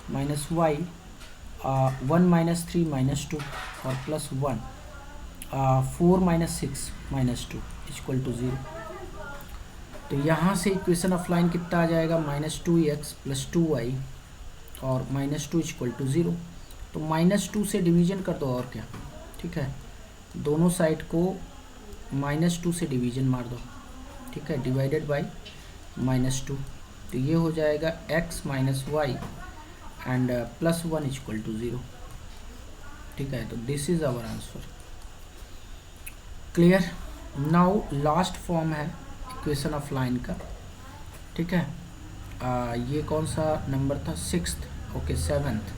माइनस y 1 - 3 -2 और प्लस 1 4 - 6 -2 इक्वल टू 0। तो यहाँ से इक्वेशन ऑफ लाइन कितना आ जाएगा, -2x + 2y और -2 इक्वल टू 0। तो -2 से डिवीजन कर दो और क्या, ठीक है, दोनों साइड को -2 से डिवीजन मार दो, ठीक है, डिवाइडेड बाय -2। तो ये हो जाएगा x - y and +1 equal to 0, ठीक है। तो this is our answer. Clear? Now last form है इक्वेशन ऑफ लाइन का, ठीक है। ये कौन सा नंबर था? 6th, ओके 7th,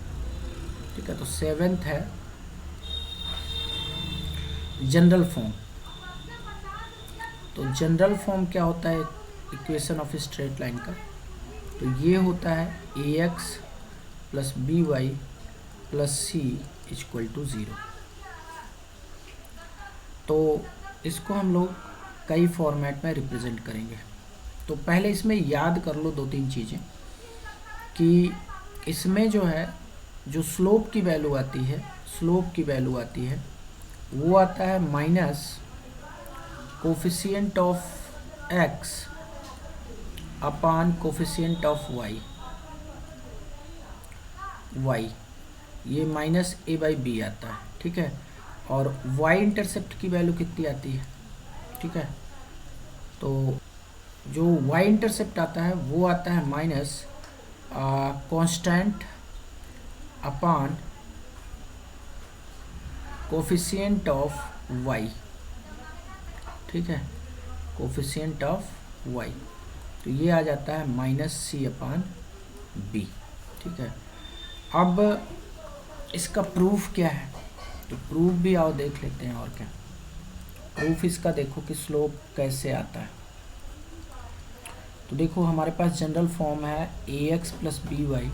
ठीक है। तो 7th है जनरल फॉर्म। तो जनरल फॉर्म क्या होता है इक्वेशन ऑफ स्ट्रेट लाइन का? तो ये होता है ax + by + c equal to 0। तो इसको हम लोग कई फॉर्मेट में रिप्रेजेंट करेंगे। तो पहले इसमें याद कर लो 2-3 चीज़ें कि इसमें जो है, जो स्लोप की वैल्यू आती है वो आता है minus coefficient of x upon coefficient of y, ये -a/b आता है, ठीक है। और y इंटरसेप्ट की वैल्यू कितनी आती है, ठीक है। तो जो y इंटरसेप्ट आता है वो आता है minus constant upon coefficient of y, ठीक है, कोफिशिएंट ऑफ y। तो ये आ जाता है -c/b, ठीक है। अब इसका प्रूफ क्या है? तो प्रूफ भी आओ देख लेते हैं। और क्या प्रूफ इसका, देखो कि स्लोप कैसे आता है। तो देखो हमारे पास जनरल फॉर्म है ax + by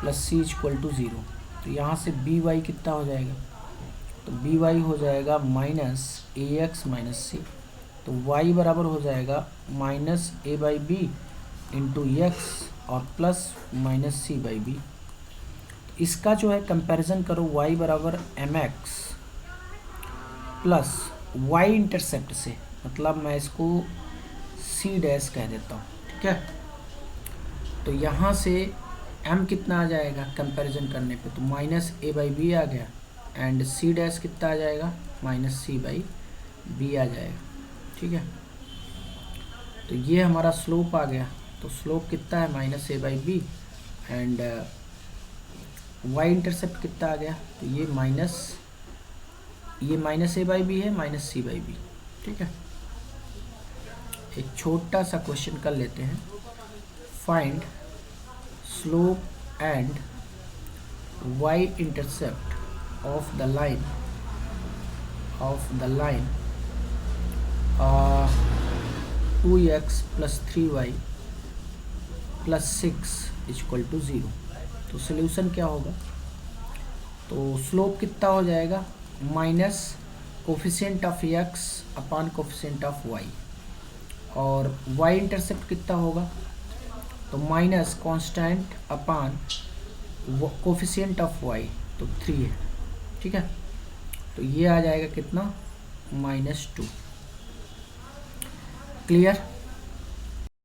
+ c equal to 0। तो यहाँ से by कितना हो जाएगा? तो by हो जाएगा -ax - c। तो y बराबर हो जाएगा -a/b × x और प्लस -c/b। इसका जो है कंपैरिजन करो, y बराबर mx प्लस y इंटरसेप्ट से, मतलब मैं इसको c डैश कह देता हूँ, ठीक है। तो यहाँ से m कितना आ जाएगा कंपैरिजन करने पे? तो -a/b आ गया एंड c डैश कितना आ जाएगा? -c/b आ जाएगा, ठीक है। तो ये हमारा स्लोप आ गया। तो स्लोप कितना है? -a/b एंड y इंटरसेप्ट कितना आ गया? तो ये -a/b है -c/b, ठीक है। एक छोटा सा क्वेश्चन कर लेते हैं, find slope and y intercept of the line 2x plus 3y plus 6 equal to 0। तो सोल्यूशन क्या होगा? तो स्लोप कितना हो जाएगा? Minus coefficient of x upon coefficient of y, और y इंटरसेप्ट कितना होगा? तो minus constant upon coefficient of y, तो 3 है। ठीक है, तो ये आ जाएगा कितना? -2। क्लियर?